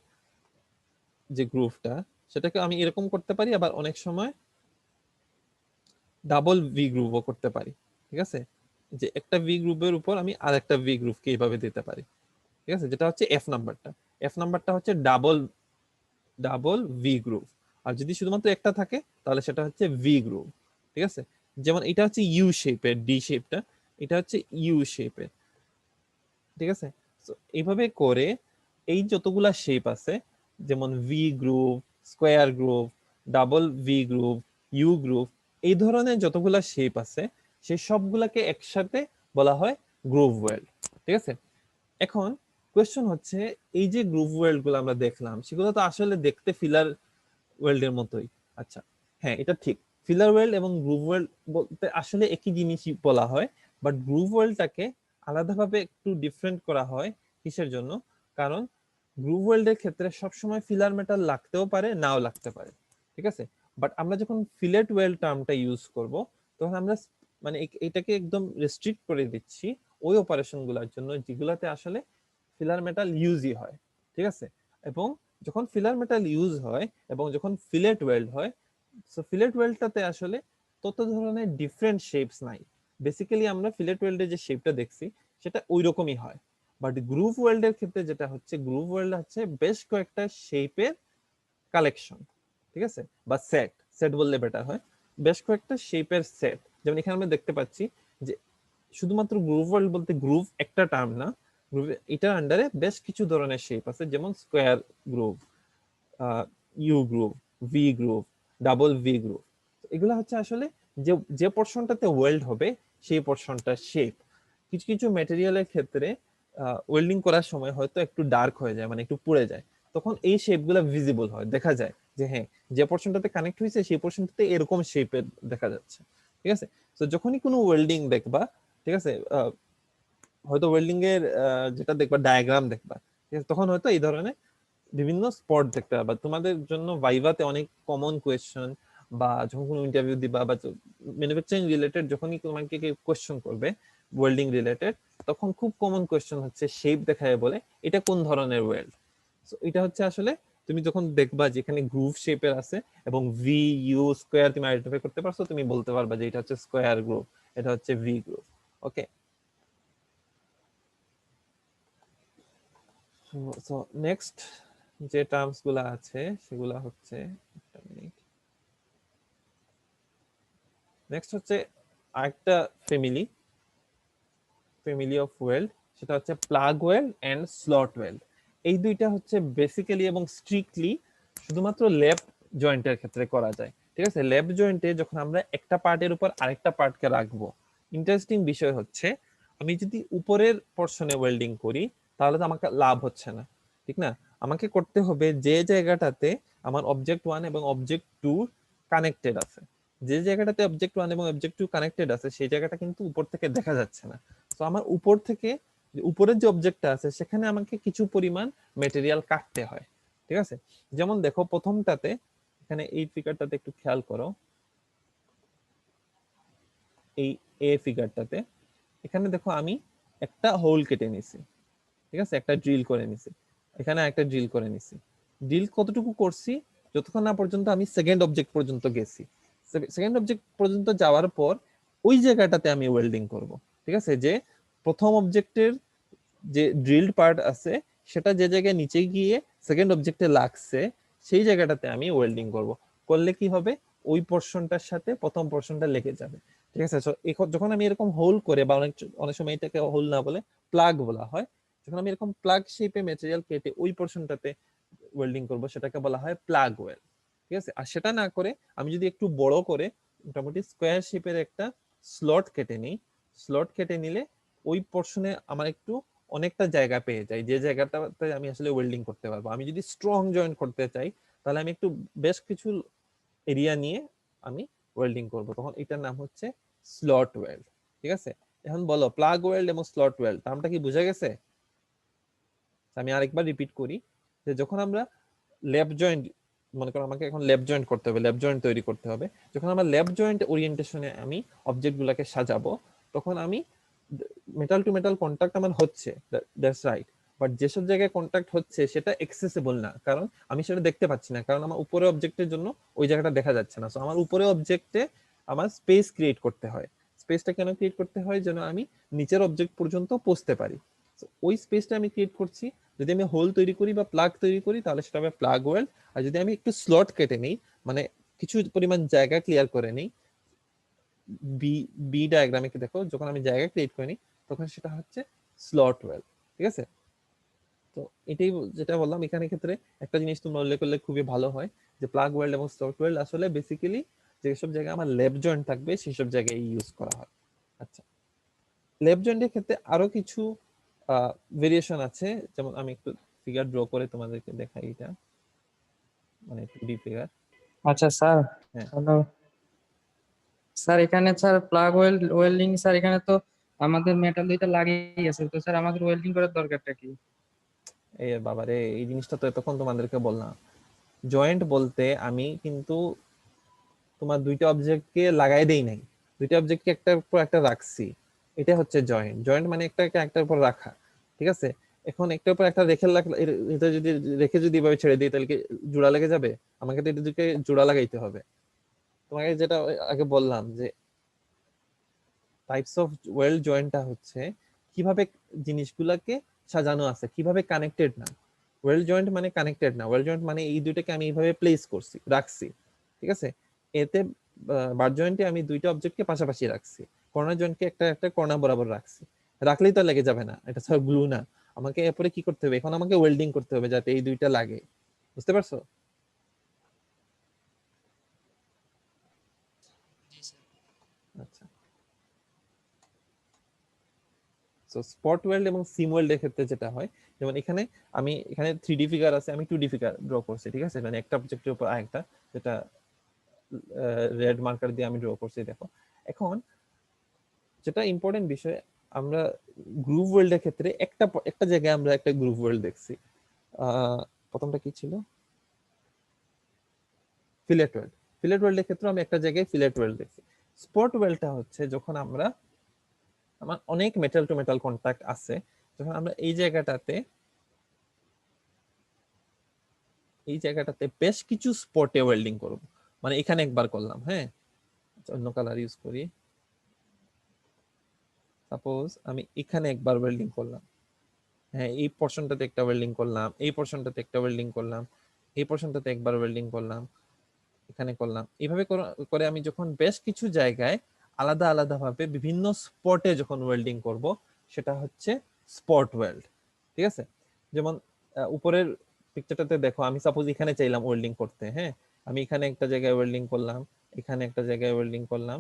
যে গ্রুভটা সেটাকে আমি এরকম করতে পারি, আবার অনেক সময় ডাবল ভি গ্রুভও করতে পারি। ঠিক আছে, যে একটা ভি গ্রুভের উপর আমি আরেকটা ভি গ্রুভকে এইভাবে দিতে পারি। ঠিক আছে, যেটা হচ্ছে এফ নাম্বারটা। এফ নাম্বারটা হচ্ছে ডাবল ডাবল ভি গ্রুভ। আর যদি শুধুমাত্র একটা থাকে তাহলে সেটা হচ্ছে ভি গ্রুভ। ঠিক আছে, যেমন এটা হচ্ছে ইউ শেপের, ডি শেপটা, এটা হচ্ছে ইউ শেপের। ঠিক আছে, তো এইভাবে করে এই যতগুলা শেপ আছে, যেমন V groove, square groove, double V groove, U groove, এই ধরনের যতগুলা শেপ আছে সেই সবগুলাকে একসাথে বলা হয় গ্রুভ ওয়েল্ড। ঠিক আছে, এখন কোয়েশ্চন হচ্ছে এই যে গ্রুভ ওয়েল্ড গুলো আমরা দেখলাম সেগুলো তো আসলে দেখতে ফিলার ওয়েল্ড এর মতোই। আচ্ছা, হ্যাঁ এটা ঠিক, ফিলার ওয়েল্ড এবং গ্রুভ ওয়েল্ড বলতে আসলে একই জিনিসই বলা হয়, বাট গ্রুভ ওয়েল্ডটাকে আলাদাভাবে একটু ডিফারেন্ট করা হয়। কিসের জন্য? কারণ গ্রুভ ওয়েল্ডের ক্ষেত্রে সবসময় ফিলার মেটাল লাগতেও পারে, নাও লাগতে পারে। ঠিক আছে, বাট আমরা যখন ফিলেট ওয়েল্ড টার্মটা ইউজ করব তখন আমরা মানে এটাকে একদম রেস্ট্রিক্ট করে দিচ্ছি ওই অপারেশন গুলোর জন্য যেগুলাতে আসলে ফিলার মেটাল ইউজই হয়। ঠিক আছে, এবং যখন ফিলার মেটাল ইউজ হয় এবং যখন ফিলেট ওয়েল্ড হয়, সো ফিলেট ওয়েল্ডটাতে আসলে তত ধরনের ডিফারেন্ট শেপস নাই। বেসিক্যালি আমরা ফিলেট ওয়েল্ডের যে শেপটা দেখছি সেটা ওই রকমই হয়। বাট গ্রুভ ওয়েল্ডের ক্ষেত্রে যেটা হচ্ছে, গ্রুভ ওয়েল্ড হচ্ছে বেশ কয়েকটা শেপের কালেকশন। ঠিক আছে, বা সেট, সেট বললে বেটার হয়, বেশ কয়েকটা শেপের সেট। যেমন এখানে আমরা দেখতে পাচ্ছি যে শুধুমাত্র গ্রুভ ওয়ার্ল্ড বলতে গ্রুভ একটা টার্ম না, গ্রুভ এটার আন্ডারে বেশ কিছু ধরনের শেপ আছে, যেমন square groove, U groove, V groove, double V groove. এগুলো হচ্ছে আসলে যে যে পোর্শনটাতে ওয়েল্ড হবে সেই পোর্শনটা শেপ। কিছু কিছু ম্যাটেরিয়ালের ক্ষেত্রে ওয়েল্ডিং করার সময় হয়তো একটু ডার্ক হয়ে যায়, মানে একটু পুড়ে যায়, তখন এই শেপগুলো ভিজিবল হয়, দেখা যায় যে হ্যাঁ যে পোর্শনটাতে কানেক্ট হয়েছে সেই পোর্শনটাতে এরকম শেপের দেখা যাচ্ছে। ঠিক আছে, তো যখনই কোনো ওয়েল্ডিং দেখবা, ঠিক আছে, হয়তো ওয়েল্ডিং এর যেটা দেখবা ডায়াগ্রাম দেখবা, ঠিক আছে, তখন হয়তো এই ধরনের বিভিন্ন স্পট দেখতে পাবা। তোমাদের জন্য ভাইভাতে অনেক কমন কোয়েশ্চন, বা যখন কোনো ইন্টারভিউ দিবা বা ম্যানুফ্যাকচারিং রিলেটেড যখনই তোমাকে কেউ কোয়েশ্চন করবে ওয়েল্ডিং রিলেটেড, তখন খুব কমন কোয়েশ্চন হচ্ছে শেপ দেখায় বলে এটা কোন ধরনের ওয়েল্ড। সো এটা হচ্ছে আসলে তুমি যখন দেখবা যে এখানে গ্রুভ শেপের আছে এবং ভি ইউ স্কোয়ার তুমি আইডেন্টিফাই করতে পারছো, তুমি বলতে পারবা যে এটা হচ্ছে স্কোয়ার গ্রুভ, এটা হচ্ছে ভি গ্রুভ। ওকে, সো নেক্সট যে টার্মস গুলা আছে সেগুলা হচ্ছে, একটা মিনিট, নেক্সট হচ্ছে আরেকটা ফ্যামিলি অফ ওয়েল্ড, সেটা হচ্ছে plug weld and slot weld. এই দুইটা হচ্ছে বেসিক্যালি এবং স্ট্রিক্টলি শুধুমাত্র লেফট জয়েন্টের ক্ষেত্রে করা যায়। ঠিক আছে, লেফট জয়েন্টে যখন আমরা একটা পার্টের উপর আরেকটা পার্টকে রাখবো, ইন্টারেস্টিং বিষয় হচ্ছে আমি যদি উপরের পোর্শনে ওয়েল্ডিং করি তাহলে তো আমাকে লাভ হচ্ছে না, ঠিক না? আমাকে করতে হবে যে জায়গাটাতে আমার অবজেক্ট 1 এবং অবজেক্ট 2 কানেক্টেড আছে, যে জায়গাটাতে অবজেক্ট 1 এবং অবজেক্ট 2 কানেক্টেড আছে সেই জায়গাটা কিন্তু উপর থেকে দেখা যাচ্ছে না। তো আমার উপর থেকে উপরের যে অবজেক্টটা আছে সেখানে আমাকে কিছু পরিমাণ মেটেরিয়াল কাটতে হয়। ঠিক আছে, যেমন দেখো প্রথমটাতে, এখানে এই ফিগারটাতে একটু খেয়াল করো, এই এ ফিগারটাতে এখানে দেখো আমি একটা হোল কেটে নিছি, ঠিক আছে, একটা ড্রিল করে নিছি, এখানে একটা ড্রিল করে নিছি। ড্রিল কতটুকু করছি? যতক্ষণ না পর্যন্ত আমি সেকেন্ড অবজেক্ট পর্যন্ত গেছি। সেকেন্ড অবজেক্ট পর্যন্ত যাওয়ার পর ওই জায়গাটাতে আমি ওয়েল্ডিং করব। ঠিক আছে, যে প্রথম অবজেক্টের যে ড্রিলড পার্ট আছে সেটা যে জায়গায় নিচে গিয়ে সেকেন্ড অবজেক্টে লাগছে সেই জায়গাটাতে আমি ওয়েল্ডিং করব। করলে কি হবে, ওই পোর্শনটার সাথে প্রথম পোর্শনটা লেগে যাবে। ঠিক আছে, যখন আমি এরকম হোল করে, বা অনেক অনেক সময় এটাকে হোল না বলে প্লাগ বলা হয়, যখন আমি এরকম প্লাগ শেপে ম্যাটেরিয়াল কেটে ওই পোর্শনটাতে ওয়েল্ডিং করব সেটাকে বলা হয় প্লাগ ওয়েল। ঠিক আছে, আর সেটা না করে আমি যদি একটু বড় করে মোটামুটি স্কোয়ার শেপের একটা স্লট কেটে নিই, স্লট কেটে নিলে ওই পোর্শনে আমার একটু অনেকটা জায়গা পেয়ে যাই, যে জায়গাটাতে আমি আসলে ওয়েল্ডিং করতে পারবো। আমি যদি স্ট্রং জয়েন্ট করতে চাই তাহলে আমি একটু বেশ কিছু এরিয়া নিয়ে আমি ওয়েল্ডিং করব, তখন এটার নাম হচ্ছে স্লট ওয়েল্ড। ঠিক আছে, এখন বলো প্লাগ ওয়েল্ড এবং স্লট ওয়েল্ড নামটা কি বোঝা গেছে? আমি আরেকবার রিপিট করি, যে যখন আমরা লেফট জয়েন্ট, মনে করো আমাকে এখন লেফট জয়েন্ট করতে হবে, লেফট জয়েন্ট তৈরি করতে হবে, যখন আমরা লেফট জয়েন্ট ওরিয়েন্টেশনে আমি অবজেক্ট গুলাকে সাজাবো তখন আমি মেটাল টু মেটাল কন্টাক্ট আমার হচ্ছে, দ্যাটস রাইট, বাট যেসব জায়গায় কন্টাক্ট হচ্ছে সেটা এক্সেসিবল না, কারণ আমি সেটা দেখতে পাচ্ছি না, কারণ আমার উপরে অবজেক্টের জন্য ওই জায়গাটা দেখা যাচ্ছে না। সো আমার উপরে অবজেক্টে আমার স্পেস ক্রিয়েট করতে হয়। স্পেসটা কেন ক্রিয়েট করতে হয়? যেন আমি নিচের অবজেক্ট পর্যন্ত পৌঁছতে পারি। ওই স্পেসটা আমি ক্রিয়েট করছি। যদি আমি হোল তৈরি করি বা প্লাগ তৈরি করি তাহলে সেটা হবে প্লাগ ওয়েল্ড। আর যদি আমি একটু স্লট কেটে নিই, মানে কিছু পরিমাণ জায়গা ক্লিয়ার করে নিই, বি বি ডায়াগ্রামে কি দেখো, যখন আমি জায়গা ক্রিয়েট করে নিই তখন সেটা হচ্ছে স্লট ওয়েল। ঠিক আছে, তো এটাই যেটা বললাম এখানে ক্ষেত্রে একটা জিনিস তোমরা উল্লেখ করলে খুবই ভালো হয়, যে প্লাগ ওয়েল্ড এবং স্লট ওয়েল্ড আসলে বেসিক্যালি যেসব জায়গায় আমার লেফট জয়েন্ট থাকবে সেসব জায়গায় ইউজ করা হয়। আচ্ছা, লেফট জয়েন্টের ক্ষেত্রে আরো কিছু ভেরিয়েশন আছে, যেমন আমি একটু ফিগার ড্র করে তোমাদেরকে দেখাই, এটা মানে 2D ফিগার। আচ্ছা স্যার, হ্যাঁ, হ্যালো স্যার, এখানে স্যার প্লাগ ওয়েল্ডিং স্যার, এখানে তো আমাদের মেটাল দুইটা লাগিয়ে আছে, তো স্যার আমাদের ওয়েল্ডিং করার দরকারটা কি? এই বাবারে, এই জিনিসটা তো এতক্ষণ তোমাদেরকে বললাম। জয়েন্ট বলতে আমি কিন্তু তোমার দুইটা অবজেক্টকে লাগাই দেই নাই, দুইটা অবজেক্টকে একটার উপর একটা রাখছি, এটা হচ্ছে জয়েন্ট। জয়েন্ট মানে একটাকে একটার উপর রাখা। ঠিক আছে, এখন একটার উপর একটা রেখে এটা যদি রেখে যদি এভাবে ছেড়ে দিই তাহলে কি জোড়া লেগে যাবে? আমাকে তো এটা দুটোকে জোড়া লাগাইতে হবে। তোমাকে যেটা আগে বললাম যে টাইপস অফ ওয়েল্ড জয়েন্টটা হচ্ছে কিভাবে জিনিসগুলোকে সাজানো আছে, কিভাবে কানেক্টেড না। ওয়েল্ড জয়েন্ট মানে কানেক্টেড না, ওয়েল্ড জয়েন্ট মানে এই দুইটাকে আমি এইভাবে প্লেস করছি, রাখছি। ঠিক আছে, এতে বার জয়েন্টে আমি দুইটা অবজেক্টকে পাশাপাশি রাখছি, কর্নার জয়েন্টকে একটা একটা কর্নার বরাবর রাখছি। রাখলেই তো লেগে যাবে না, এটা সব গ্লু না। আমাকে এরপরে কি করতে হবে, এখন আমাকে ওয়েল্ডিং করতে হবে যাতে এই দুইটা লাগে। বুঝতে পারছো? আচ্ছা, সো স্পট ওয়েল্ড এবং সিম ওয়েল্ডের ক্ষেত্রে যেটা হয়, যেমন এখানে আমি এখানে 3D ফিগার আছে, আমি 2D ফিগার ড্র করছি। ঠিক আছে, মানে একটা অবজেক্টের উপর আরেকটা, যেটা রেড মার্কার দিয়ে আমি ড্র করছি, দেখো। এখন যেটা ইম্পর্টেন্ট বিষয়, আমরা গ্রুভ ওয়েল্ডের ক্ষেত্রে একটা একটা জায়গায় আমরা একটা গ্রুভ ওয়েল্ড দেখছি। প্রথমটা কি ছিল? Fillet well. ফিলেট ওয়েল্ডের ক্ষেত্রে আমি একটা জায়গায় ফিলেট ওয়েল্ড দেখছি। স্পট ওয়েল্ডটা হচ্ছে যখন আমরা, আমার অনেক মেটাল টু মেটাল কন্টাক্ট আছে, যখন আমরা এই জায়গাটাতে এই জায়গাটাতে বেশ কিছু স্পটে ওয়েল্ডিং করব, মানে এখানে একবার করলাম, হ্যাঁ আচ্ছা, অন্য কালার ইউজ করি। সাপোজ আমি এখানে একবার ওয়েল্ডিং করলাম, হ্যাঁ এই পোর্শনটাতে একটা ওয়েল্ডিং করলাম, এই পোর্শনটাতে একটা ওয়েল্ডিং করলাম, এই পোর্শনটাতে একবার ওয়েল্ডিং করলাম, এখানে করলাম। এইভাবে করে আমি যখন বেশ কিছু জায়গায় আলাদা আলাদা ভাবে বিভিন্ন স্পটে যখন ওয়েল্ডিং করব, সেটা হচ্ছে স্পট ওয়েল্ড। ঠিক আছে, যেমন উপরের পিকচারটাতে দেখো, আমি সাপোজ এখানে চাইলাম ওয়েল্ডিং করতে, হ্যাঁ আমি এখানে একটা জায়গায় ওয়েল্ডিং করলাম, এখানে একটা জায়গায় ওয়েল্ডিং করলাম,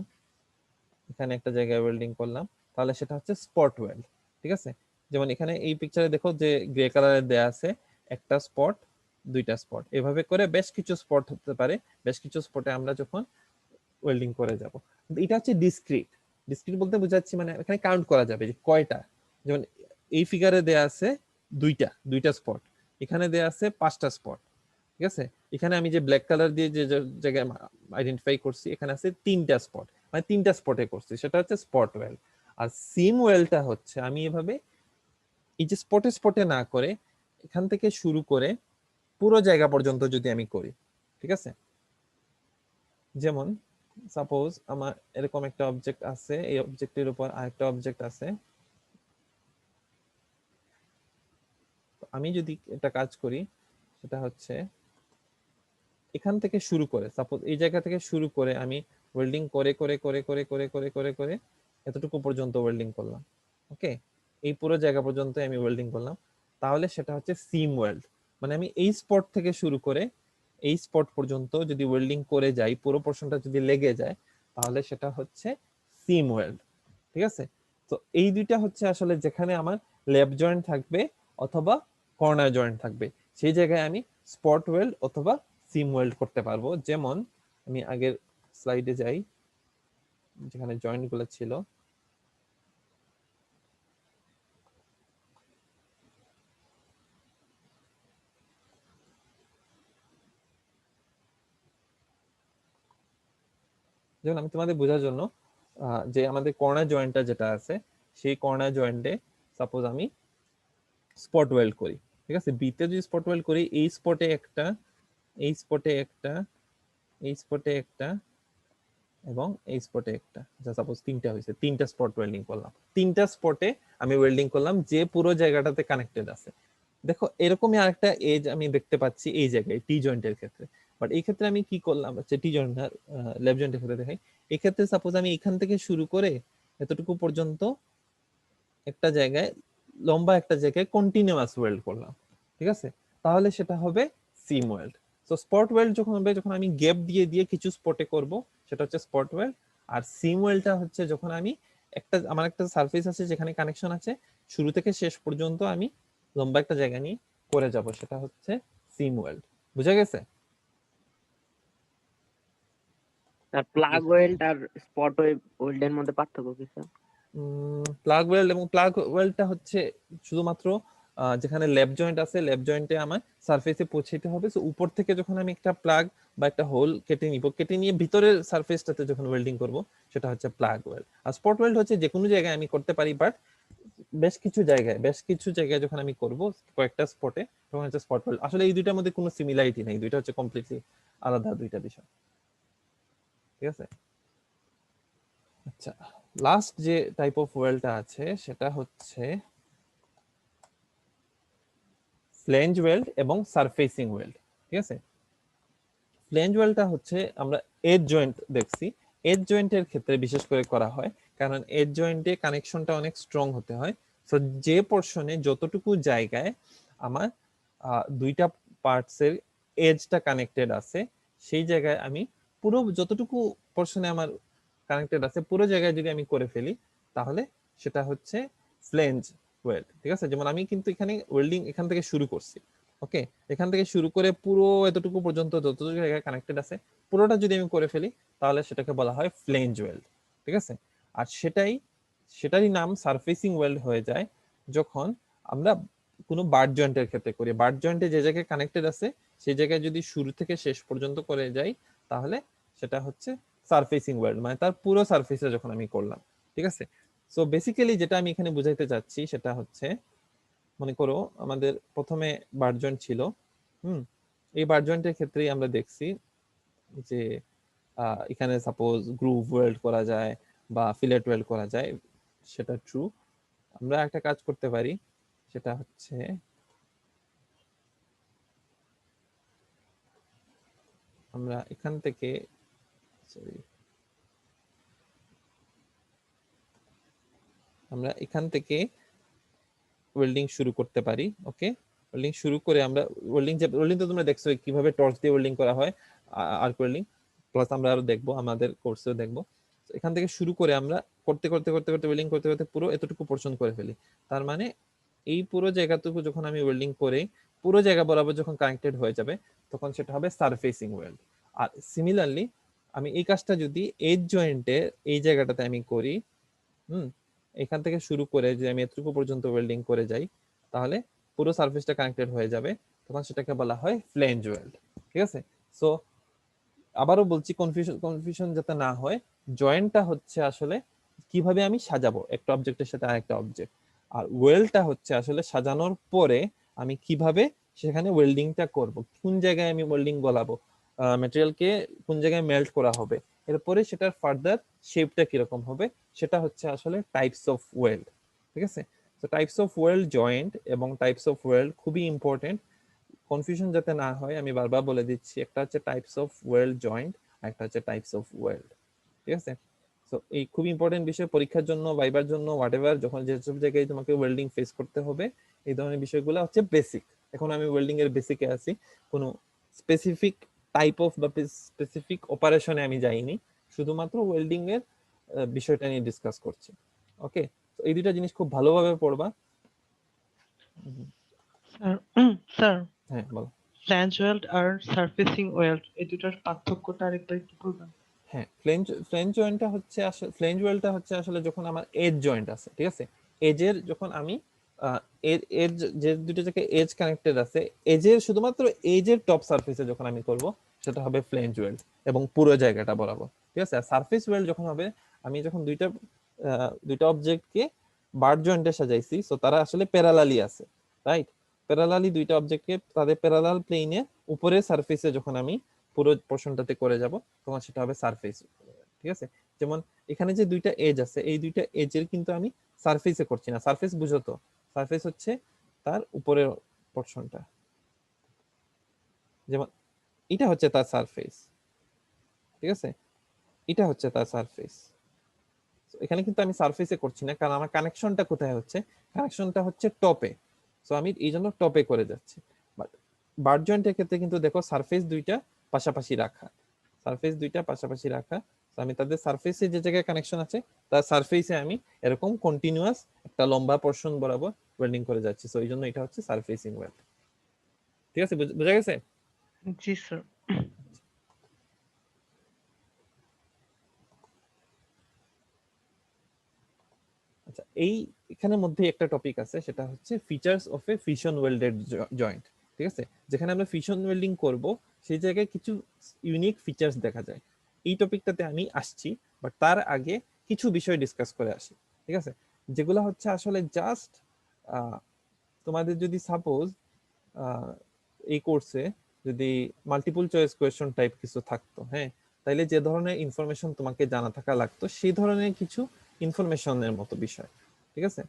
এখানে একটা জায়গায় ওয়েল্ডিং করলাম, তাহলে সেটা হচ্ছে স্পট ওয়েল্ড। ঠিক আছে, যেমন এখানে এই পিকচারে দেখো যে গ্রে কালারের দেয়া আছে একটা স্পট, দুইটা স্পট, এভাবে করে বেশ কিছু স্পট হতে পারে। বেশ কিছু স্পটে আমরা যখন ওয়েল্ডিং করে যাব, এটা হচ্ছে ডিসক্রিট। ডিসক্রিট বলতে বোঝাচ্ছি মানে এখানে কাউন্ট করা যাবে যে কয়টা, যেমন এই ফিগারে দেয়া আছে দুইটা দুইটা স্পট, এখানে দেয়া আছে পাঁচটা স্পট। ঠিক আছে, এখানে আমি যে ব্ল্যাক কালার দিয়ে যে জায়গায় আইডেন্টিফাই করছি, এখানে আছে তিনটা স্পট, মানে তিনটা স্পটে করছি, সেটা হচ্ছে স্পট ওয়েল। আর সিম ওয়েলটা হচ্ছে আমি এভাবে এই যে স্পটে স্পটে না করে এখান থেকে শুরু করে পুরো জায়গা পর্যন্ত যদি আমি করি, ঠিক আছে, যেমন সাপোজ আমার এরকম একটা অবজেক্ট আছে, এই অবজেক্টের উপর আরেকটা অবজেক্ট আছে, আমি যদি একটা কাজ করি সেটা হচ্ছে এখান থেকে শুরু করে, সাপোজ এই জায়গা থেকে শুরু করে আমি ওয়েল্ডিং করে করে করে করে করে করে করে করে এতটুকু পর্যন্ত ওয়েল্ডিং করলাম, ওকে, এই পুরো জায়গা পর্যন্ত আমি ওয়েল্ডিং করলাম, তাহলে সেটা হচ্ছে সিম ওয়েল্ড। মানে আমি এই স্পট থেকে শুরু করে এই স্পট পর্যন্ত যদি ওয়েল্ডিং করে যাই, পুরো পোর্শনটা যদি লেগে যায়, তাহলে সেটা হচ্ছে সিম ওয়েল্ড। ঠিক আছে, তো এই দুইটা হচ্ছে আসলে যেখানে আমার লেফট জয়েন্ট থাকবে অথবা কর্নার জয়েন্ট থাকবে, সেই জায়গায় আমি স্পট ওয়েল্ড অথবা সিম ওয়েল্ড করতে পারবো। যেমন আমি আগের স্লাইডে যাই, যেখানে জয়েন্ট গুলো ছিল, যেমন আমি তোমাদের বোঝার জন্য যে আমাদের কর্নার জয়েন্টটা যেটা আছে, সেই কর্নার জয়েন্টে সাপোজ আমি স্পট ওয়েল্ড করি। ঠিক আছে, বিতে যদি স্পট ওয়েল্ড করি, এই স্পটে একটা, এই স্পটে একটা, এই স্পটে একটা এবং এই স্পটে একটা, যা সাপোজ তিনটা হয়েছে, তিনটা স্পট ওয়েল্ডিং করলাম, তিনটা স্পটে আমি ওয়েল্ডিং করলাম যে পুরো জায়গাটাতে কানেক্টেড আছে। দেখো এরকমই আরেকটা এজ আমি দেখতে পাচ্ছি এই জায়গায় টি জয়েন্টের ক্ষেত্রে, বাট এই ক্ষেত্রে আমি কি করলাম হচ্ছে টি জয়েন্ট না, লেফট জয়েন্টের ক্ষেত্রে দেখাই, এই ক্ষেত্রে সাপোজ আমি এখান থেকে শুরু করে এতটুকু পর্যন্ত একটা জায়গায়, লম্বা একটা জায়গায় কন্টিনিউয়াস ওয়েল্ড করলাম, ঠিক আছে, তাহলে সেটা হবে সিম ওয়েল্ড। তো স্পট ওয়েল্ড যখন হবে, যখন আমি গ্যাপ দিয়ে দিয়ে কিছু স্পটে করব, সেটা হচ্ছে স্পট ওয়েল্ড। আর সিম ওয়েল্ডটা হচ্ছে যখন আমি একটা, আমার একটা সারফেস আছে যেখানে কানেকশন আছে, শুরু থেকে শেষ পর্যন্ত আমি লম্বা একটা জায়গা নিয়ে করে যাব, সেটা হচ্ছে সিম ওয়েল্ড। বুঝা গেছে? আর প্লাগ ওয়েল্ড আর স্পট ওয়েল্ডের মধ্যে পার্থক্য কি স্যার? প্লাগ ওয়েল্ড এবং প্লাগ ওয়েল্ডটা হচ্ছে শুধুমাত্র যেখানে লেফট জয়েন্ট আছে, লেফট জয়েন্টে আমার সারফেসে পৌঁছাইতে হবে। সো উপর থেকে যখন আমি একটা প্লাগ বা একটা হোল কেটে নিব, কেটে নিয়ে ভিতরের সারফেসটাতে যখন ওয়েল্ডিং করব, সেটা হচ্ছে প্লাগ ওয়েল্ড। আর স্পট ওয়েল্ড হচ্ছে যে কোনো জায়গায় আমি করতে পারি, বাট বেশ কিছু জায়গায়, বেশ কিছু জায়গায় যখন আমি করব কয়েকটা স্পটে, তখন হচ্ছে স্পট ওয়েল্ড। আসলে এই দুইটার মধ্যে কোনো সিমিলারিটি নেই, দুইটা হচ্ছে কমপ্লিটলি আলাদা দুইটা বিষয়। ঠিক আছে, আচ্ছা, লাস্ট যে টাইপ অফ ওয়েলটা আছে সেটা হচ্ছে ফ্লেঞ্জ ওয়েল্ড এবং সারফেসিং ওয়েল্ড। ঠিক আছে, ফ্লেঞ্জ ওয়েল্ডটা হচ্ছে আমরা এজ জয়েন্ট দেখছি, এজ জয়েন্টের ক্ষেত্রে বিশেষ করে করা হয়, কারণ এজ জয়েন্টে কানেকশনটা অনেক স্ট্রং হতে হয়। সো যে পোর্শনে যতটুকু জায়গায় আমার দুইটা পার্টসের এজটা কানেক্টেড আছে, সেই জায়গায় আমি পুরো যতটুকু পোর্শনে আমার কানেক্টেড আছে পুরো জায়গায় যদি আমি করে ফেলি, তাহলে সেটা হচ্ছে ফ্লেঞ্জ ওয়েল্ড। ঠিক আছে, যেমন আমি কিন্তু এখানে ওয়েল্ডিং এখান থেকে শুরু করছি, ওকে, এখান থেকে শুরু করে পুরো এতটুকু পর্যন্ত যতটুকু জায়গায় কানেক্টেড আছে পুরোটা যদি আমি করে ফেলি, তাহলে সেটাকে বলা হয় ফ্লেঞ্জ ওয়েল্ড। ঠিক আছে, আর সেটারই নাম সারফেসিং ওয়েল্ড হয়ে যায় যখন আমরা কোনো বার্ড জয়েন্টের ক্ষেত্রে করি। বার্ড জয়েন্টে যে জায়গায় কানেক্টেড আছে সেই জায়গায় যদি শুরু থেকে শেষ পর্যন্ত করে যাই, তাহলে সেটা হচ্ছে সারফেসিং ওয়েল্ড, মানে তার পুরো সারফেসে যখন আমি করলাম। ঠিক আছে, সো বেসিক্যালি যেটা আমি এখানে বুঝাইতে চাচ্ছি সেটা হচ্ছে, মনে করো আমাদের প্রথমে বার্ড জয়েন্ট ছিল, হুম, এই বার জয়েন্টের ক্ষেত্রেই আমরা দেখছি যে এখানে সাপোজ গ্রুভ ওয়েল্ড করা যায় বা ফিলেট ওয়েল্ড করা যায়, সেটা ট্রু। আমরা একটা কাজ করতে পারি, সেটা হচ্ছে আমরা এখান থেকে সরি আমরা এখান থেকে ওয়েল্ডিং শুরু করতে পারি। ওকে, ওয়েল্ডিং শুরু করে আমরা ওয়েল্ডিং তো তোমরা দেখছো কিভাবে টর্চ দিয়ে ওয়েল্ডিং করা হয়, আর্ক ওয়েল্ডিং, প্লাস আমরা আরো দেখবো আমাদের কোর্সেও দেখবো। এখান থেকে শুরু করে আমরা করতে করতে করতে করতে ওয়েল্ডিং করতে করতে পুরো এতটুকু পোর্শন করে ফেলি। তার মানে এই পুরো জায়গাটুকু যখন আমি ওয়েল্ডিং করে পুরো জায়গা বরাবর যখন কানেক্টেড হয়ে যাবে, তখন সেটা হবে সারফেসিং ওয়েল্ড। আর সিমিলারলি আমি এই কাজটা যদি এজ জয়েন্টে এই জায়গাটাতে আমি করি, এখান থেকে শুরু করে যে আমি এতটুকু পর্যন্ত ওয়েল্ডিং করে যাই, তাহলে পুরো সারফেসটা কানেক্টেড হয়ে যাবে, তখন সেটাকে বলা হয় ফ্লেঞ্জ ওয়েল্ড। ঠিক আছে, সো আবারও বলছি, কনফিউশন যাতে না হয়, জয়েন্টটা হচ্ছে আসলে কিভাবে আমি সাজাবো একটা অবজেক্টের সাথে আরেকটা অবজেক্ট, আর ওয়েল্ডটা হচ্ছে আসলে সাজানোর পরে আমি কিভাবে সেখানে ওয়েল্ডিংটা করব, কোন জায়গায় আমি ওয়েল্ডিং গলাবো, ম্যাটেরিয়ালকে কোন জায়গায় মেল্ট করা হবে, এরপরে সেটার ফার্দার শেপটা কিরকম হবে, সেটা হচ্ছে আসলে টাইপস অফ ওয়েল্ড। ঠিক আছে, তো টাইপস অফ ওয়েল্ড জয়েন্ট এবং টাইপস অফ ওয়েল্ড খুবই ইম্পর্টেন্ট। কনফিউশন যাতে না হয় আমি বারবার বলে দিচ্ছি, একটা হচ্ছে টাইপস অফ ওয়েল্ড জয়েন্ট, আর একটা হচ্ছে টাইপস অফ ওয়েল্ড। ঠিক আছে, তো এই খুব ইম্পর্টেন্ট বিষয়, পরীক্ষার জন্য, ভাইবার জন্য, হোয়াটএভার, যখন যেসব জায়গায় তোমাকে ওয়েল্ডিং ফেস করতে হবে, এই ধরনের বিষয়গুলো হচ্ছে বেসিক। এখন আমি ওয়েল্ডিং এর বেসিকে আছি, কোনো স্পেসিফিক টাইপ অফ বা স্পেসিফিক অপারেশনে আমি যাইনি, শুধুমাত্র ওয়েল্ডিং এর বিষয়টা নিয়ে ডিসকাস করছি। ওকে, তো এই দুইটা জিনিস খুব ভালোভাবে পড়বা। স্যার স্যার হ্যাঁ বলো। ফ্ল্যাঞ্জ ওয়েল্ড আর সারফেসিং ওয়েল্ড এই দুটার পার্থক্যটা আরেকবার একটু বলবেন? হ্যাঁ, ফ্লেঞ্জ জয়েন্টটা হচ্ছে আসলে, ফ্লেঞ্জ ওয়েলটা হচ্ছে আসলে যখন আমার এজ জয়েন্ট আছে, ঠিক আছে, এজের যখন আমি এজ, যে দুটো জায়গায় এজ কানেক্টেড আছে, এজের শুধুমাত্র এজের টপ সারফেসে যখন আমি করব, সেটা হবে ফ্লেঞ্জ ওয়েল্ড এবং পুরো জায়গাটা বরাবর। ঠিক আছে, আর সারফেস ওয়েল্ড যখন হবে, আমি যখন দুইটা অবজেক্টকে বার জয়েন্টে সাজাইছি, সো তারা আসলে প্যারালালি আছে, রাইট, প্যারালালি দুইটা অবজেক্টকে তাদের প্যারালাল প্লেনে উপরের সারফেসে যখন আমি পুরো পোর্শনটাতে করে যাব, তখন সেটা হবে সারফেস। ঠিক আছে, যেমন এখানে যে দুইটা এজ আছে, এই দুইটা এজের কিন্তু আমি সারফেসে করছি না। সারফেস বুঝো তো, সারফেস হচ্ছে তার উপরের পোর্শনটা, যেমন এটা হচ্ছে তার সারফেস। ঠিক আছে, এটা হচ্ছে তার সারফেস। এখানে কিন্তু আমি সারফেসে করছি না, কারণ আমার কানেকশনটা কোথায় হচ্ছে, কানেকশনটা হচ্ছে টপে, সো আমি এই জন্য টপে করে যাচ্ছি। বাট বার জয়েন্টের ক্ষেত্রে কিন্তু দেখো সারফেস দুইটা পাশাপাশি রাখা, সারফেস দুইটা পাশাপাশি রাখা, তো আমি তাদের সারফেসে যে জায়গায় কানেকশন আছে, তার সারফেসে আমি এরকম কন্টিনিউয়াস একটা লম্বা পোর্শন বরাবর ওয়েল্ডিং করে যাচ্ছি, সো এই জন্য এটা হচ্ছে সারফেসিং ওয়েল্ড। ঠিক আছে, বোঝা গেছে? জি স্যার। আচ্ছা, এখানের মধ্যে একটা টপিক আছে, সেটা হচ্ছে features of A fission welded joint. ঠিক আছে, যেখানে আমরা ফিশন ওয়েল্ডিং করব, সেই জায়গায় কিছু ইউনিক ফিচার্স দেখা যায়। এই টপিকটাতে আমি আসছি, বাট তার আগে কিছু বিষয় ডিসকাস করে আসি। ঠিক আছে, যেগুলো হচ্ছে আসলে জাস্ট তোমাদের যদি সাপোজ এই কোর্সে যদি মাল্টিপল চয়েস কোয়েশ্চন টাইপ কিছু থাকতো, হ্যাঁ, তাইলে যে ধরনের ইনফরমেশন তোমাকে জানা থাকা লাগতো, সেই ধরনের কিছু ইনফরমেশনের মতো বিষয়। ঠিক আছে,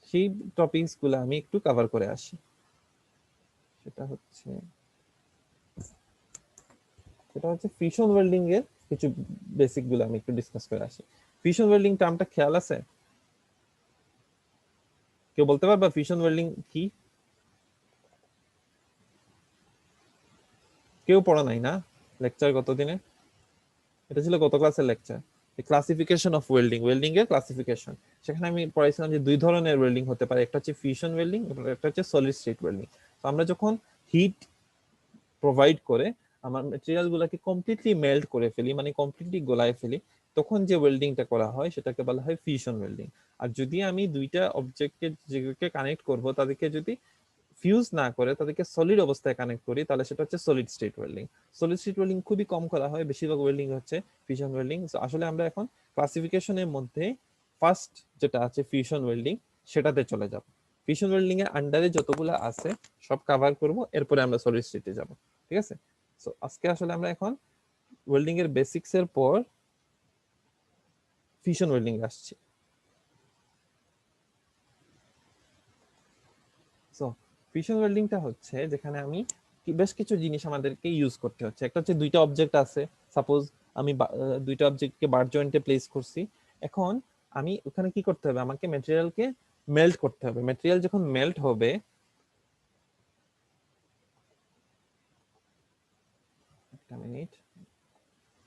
সেই টপিকস গুলো আমি একটু কভার করে আসি। সেটা হচ্ছে ফিশন ওয়েল্ডিং এর কিছু বেসিক গুলো আমি একটু ডিসকাস করে আসি। ফিশন ওয়েল্ডিং টার্মটা খেয়াল আছে? কেউ বলতে পারবা ফিশন ওয়েল্ডিং কি? কেউ পড়া নাই না লেকচার গত দিনে? এটা ছিল গত ক্লাসের lecture, classification of welding, welding এর ক্লাসিফিকেশন। সেখানে আমি পড়াইছিলাম যে দুই ধরনের ওয়েল্ডিং হতে পারে, একটা হচ্ছে ফিউশন ওয়েল্ডিং, একটা হচ্ছে সলিড স্টেট ওয়েল্ডিং। তো আমরা যখন হিট প্রোভাইড করে আমার ম্যাটেরিয়াল গুলাকে কমপ্লিটলি মেল্ট করে ফেলি, মানে কমপ্লিটলি গলায় ফেলি, তখন যে ওয়েল্ডিংটা করা হয় সেটাকে বলা হয় ফিউশন ওয়েল্ডিং। আর যদি আমি দুইটা অবজেক্টকে যেগুলোকে কানেক্ট করব, তাদেরকে যদি ফিউজ না করে তাদেরকে সলিড অবস্থায় কানেক্ট করি, তাহলে সেটা হচ্ছে solid state welding. Solid state welding খুবই কম করা হয়, বেশিরভাগ ওয়েল্ডিং হচ্ছে ফিউশন ওয়েল্ডিং। সো আসলে আমরা এখন ক্লাসিফিকেশনের মধ্যে ফার্স্ট যেটা আছে ফিউশন ওয়েল্ডিং, সেটাতে চলে যাব। ফিউশন ওয়েল্ডিং এর আন্ডারে যতগুলো আছে সব কভার করব, এরপরে আমরা সলিড স্টেটে যাব। ঠিক আছে। সো আজকে আসলে আমরা এখন ওয়েল্ডিং এর বেসিক্স এর পর ফিশন ওয়েল্ডিং আসছি। সো ফিশন ওয়েল্ডিংটা হচ্ছে যেখানে আমি বেশ কিছু জিনিস আমাদেরকে ইউজ করতে হচ্ছে। একটা হচ্ছে দুইটা অবজেক্ট আছে, সাপোজ আমি দুইটা অবজেক্টকে বার জয়েন্টে প্লেস করছি। এখন আমি ওখানে কি করতে হবে, আমাকে ম্যাটেরিয়ালকে মেল্ট করতে হবে। ম্যাটেরিয়াল যখন মেল্ট হবে, একটা মিনিট,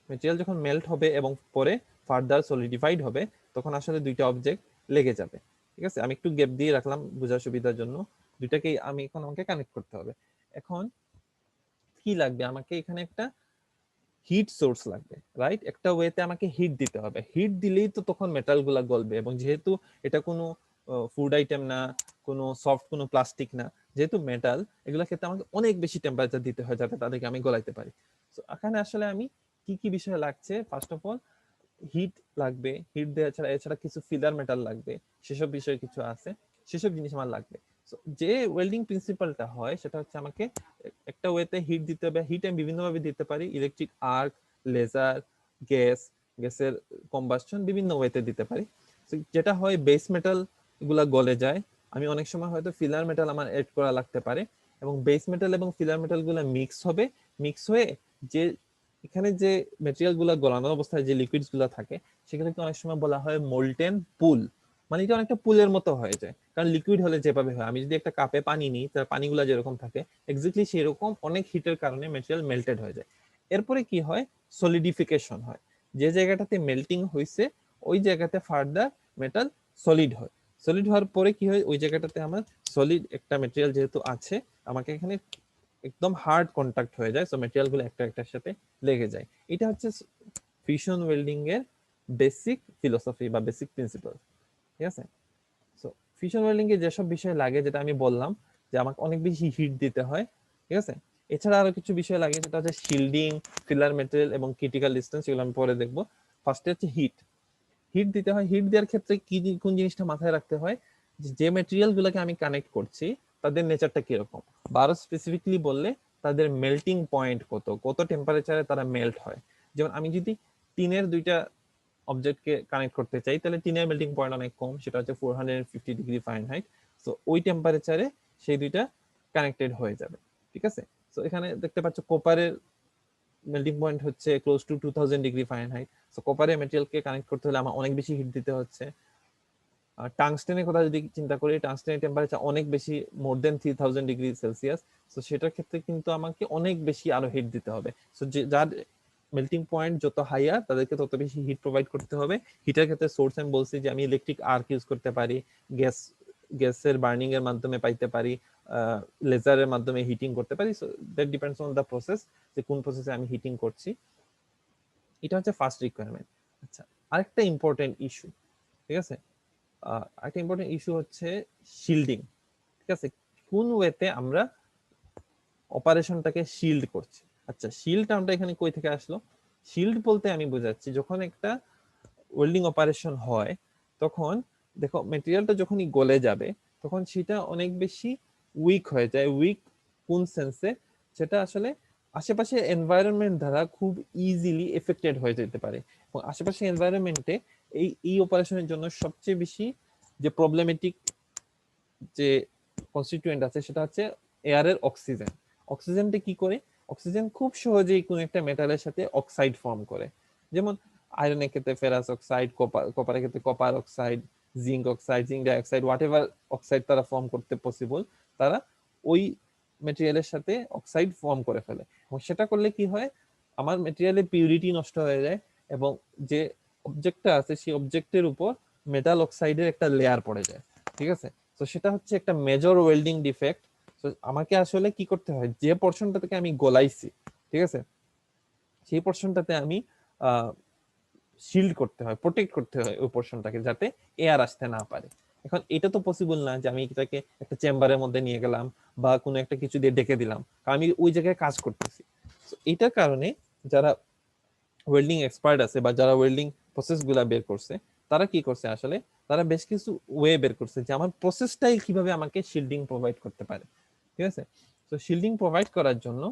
ম্যাটেরিয়াল যখন মেল্ট হবে এবং পরে ফার্দার সলিডিফাইড হবে, তখন আসলে দুইটা অবজেক্ট লেগে যাবে। ঠিক আছে, আমি একটু গ্যাপ দিয়ে রাখলাম বোঝার সুবিধার জন্য। দুইটাকেই আমি এখন আমাকে কানেক্ট করতে হবে। এখন কি লাগবে, আমাকে এখানে একটা হিট সোর্স লাগবে, রাইট? একটা ওয়েতে আমাকে হিট দিতে হবে। হিট দিলেই তো তখন মেটাল গুলা গলবে, এবং যেহেতু এটা কোনো ফুড আইটেম না, কোনো সফট কোনো প্লাস্টিক না, যেহেতু মেটাল, এগুলা ক্ষেত্রে আমাকে অনেক বেশি টেম্পারেচার দিতে হয় যাতে তাদেরকে আমি গলাইতে পারি। তো এখানে আসলে আমি কি কি বিষয় লাগছে, ফার্স্ট অফ অল হিট লাগবে। হিট দেওয়া ছাড়া এছাড়া কিছু ফিলার মেটাল লাগবে, সেসব বিষয় কিছু আছে, সেসব জিনিস আমার লাগবে। So, যে ওয়েল্ডিং প্রিন্সিপালটা হয় সেটা হচ্ছে আমাকে একটা ওয়েতে হিট দিতে হবে। হিট আমি বিভিন্ন ভাবে দিতে পারি, ইলেকট্রিক আর্ক, লেজার, গ্যাসের কম্বাসশন, বিভিন্ন ওয়েতে দিতে পারি। So, যেটা হয় বেস মেটাল গুলা গলে যায়। আমি অনেক সময় হয়তো ফিলার মেটাল আমার এড করা লাগতে পারে, এবং বেস মেটাল এবং ফিলার মেটাল গুলা মিক্স হবে। মিক্স হয়ে যে এখানে যে মেটেরিয়াল গুলা গলানো অবস্থায় যে লিকুইডস গুলা থাকে, সেগুলোকে অনেক সময় বলা হয় মোল্টেন পুল। মানে এটা অনেকটা পুলের মতো হয়ে যায়, কারণ লিকুইড হলে যেভাবে হয়, আমি যদি একটা কাপে পানি নিই, তার পানিগুলা যেরকম থাকে এক্স্যাক্টলি সেরকম অনেক হিটের কারণে মেটেরিয়াল মেল্টেড হয়ে যায়। এরপরে কি হয়, সলিডিফিকেশন হয়। যে জায়গাটাতে মেল্টিং হয়েছে ওই জায়গাতে ফার্দার মেটাল সলিড হয়। সলিড হওয়ার পরে কি হয়, ওই জায়গাটাতে আমার সলিড একটা মেটেরিয়াল যেহেতু আছে, আমাকে এখানে একদম হার্ড কন্টাক্ট হয়ে যায়, সো মেটেরিয়াল গুলো একটা একটার সাথে লেগে যায়। এটা হচ্ছে ফিউশন ওয়েল্ডিং এর বেসিক ফিলোসফি বা বেসিক প্রিন্সিপাল। ঠিক আছে। সো ফিউশন ওয়েল্ডিং এ যেসব বিষয় লাগে, যেটা আমি বললাম যে আমাকে অনেক বেশি হিট দিতে হয়, ঠিক আছে। এছাড়া আরো কিছু বিষয় লাগে, যেটা হচ্ছে শিল্ডিং, ফিলার মেটেরিয়াল এবং ক্রিটিক্যাল ডিসটেন্স, এগুলো আমি পরে দেখবো। ফার্স্টে হচ্ছে হিট। হিট দিতে হয়। হিট দেওয়ার ক্ষেত্রে কি কোন জিনিসটা মাথায় রাখতে হয়, যে মেটেরিয়াল গুলোকে আমি কানেক্ট করছি তাদের নেচারটা কিরকম, বা আরো স্পেসিফিকলি বললে তাদের মেল্টিং পয়েন্ট কত, কত টেম্পারেচারে তারা মেল্ট হয়। যেমন আমি যদি টিনের দুইটা অবজেক্টকে কানেক্ট করতে চাই, তাহলে টিনের মেল্টিং পয়েন্ট অনেক কম, সেটা হচ্ছে 450 ডিগ্রি ফারেনহাইট। সো ওই টেম্পারেচারে সেই দুইটা কানেক্টেড হয়ে যাবে। ঠিক আছে। সো এখানে দেখতে পাচ্ছ কপারের মেল্টিং পয়েন্ট হচ্ছে close two 2000 degree Fahrenheit. So কপারের মেটেরিয়ালকে কানেক্ট করতে হলে আমার অনেক বেশি হিট দিতে হচ্ছে। টাংস্টেনের কথা যদি চিন্তা করি, টাংস্টেনের টেম্পারেচার অনেক বেশি, মোর দেন 3000 ডিগ্রি সেলসিয়াস। সো সেটার ক্ষেত্রে কিন্তু আমাকে অনেক বেশি আরো হিট দিতে হবে। সো যার মেল্টিং পয়েন্ট যত হাইয়ার, তাদেরকে তত বেশি হিট প্রোভাইড করতে হবে। হিটের ক্ষেত্রে সোর্স আমি বলছি যে আমি ইলেকট্রিক আর্ক ইউজ করতে পারি, গ্যাসের বার্নিং এর মাধ্যমে পাইতে পারি, লেজারের মাধ্যমে হিটিং করতে পারি। So that depends on the process, যে কোন প্রসেসে আমি হিটিং করছি। এটা হচ্ছে ফার্স্ট রিকোয়ারমেন্ট। আচ্ছা, আরেকটা ইম্পর্টেন্ট ইস্যু, ঠিক আছে, একটা ইম্পর্টেন্ট ইস্যু হচ্ছে শিল্ডিং। ঠিক আছে, কোন ওয়েতে আমরা অপারেশনটাকে শিল্ড করছি। আচ্ছা, শিল্ড টার্মটা এখানে কই থেকে আসলো? শিল্ড বলতে আমি বোঝাচ্ছি, যখন একটা ওয়েল্ডিং অপারেশন হয়, তখন দেখো মেটেরিয়ালটা যখনই গলে যাবে, তখন সেটা অনেক বেশি উইক হয়ে যায়। উইক কোন সেন্সে? সেটা আসলে আশেপাশে এনভায়রনমেন্ট দ্বারা খুব ইজিলি এফেক্টেড হয়ে যেতে পারে। এবং আশেপাশে এনভায়রনমেন্টে এই অপারেশনের জন্য সবচেয়ে বেশি যে প্রবলেমেটিক যে কনস্টিটিউয়েন্ট আছে, সেটা হচ্ছে এয়ারের অক্সিজেন। অক্সিজেনটা কি করে? অক্সিজেন খুব সহজেই কোন একটা মেটালের সাথে অক্সাইড ফর্ম করে। যেমন আয়রনের ক্ষেত্রে ফেরাস অক্সাইড, কপারের ক্ষেত্রে copper oxide, zinc oxide, zinc dioxide, what ever oxide তারা ফর্ম করতে পসিবল, তারা ওই মেটেরিয়ালের সাথে অক্সাইড ফর্ম করে ফেলে। এবং সেটা করলে কি হয়, আমার মেটেরিয়ালের পিউরিটি নষ্ট হয়ে যায়, এবং যে অবজেক্টটা আছে সেই অবজেক্টের উপর মেটাল অক্সাইডের একটা লেয়ার পড়ে যায়। ঠিক আছে। তো সেটা হচ্ছে একটা মেজর ওয়েল্ডিং ডিফেক্ট। তো আমাকে আসলে কি করতে হয়, যে পোর্শনটা থেকে আমি গলাইছি, ঠিক আছে, সেই পোর্শনটাতে আমি শিল্ড করতে হয়, প্রোটেক্ট করতে হয় ওই পোর্শনটাকে, যাতে এয়ার আসতে না পারে। এখন এটা তো পসিবল না যে আমি এটাকে একটা চেম্বারের মধ্যে নিয়ে গেলাম বা কোনো একটা কিছু দিয়ে ডেকে দিলাম, কারণ আমি ওই জায়গায় কাজ করতেছি। তো এটার কারণে যারা ওয়েল্ডিং এক্সপার্ট আছে বা যারা ওয়েল্ডিং প্রসেস গুলা বের করছে, তারা কি করছে আসলে, তারা বেশ কিছু ওয়ে বের করছে যে আমার প্রসেসটাই কিভাবে আমাকে শিল্ডিং প্রোভাইড করতে পারে। ঠিক আছে। তো শিল্ডিং প্রোভাইড করার জন্য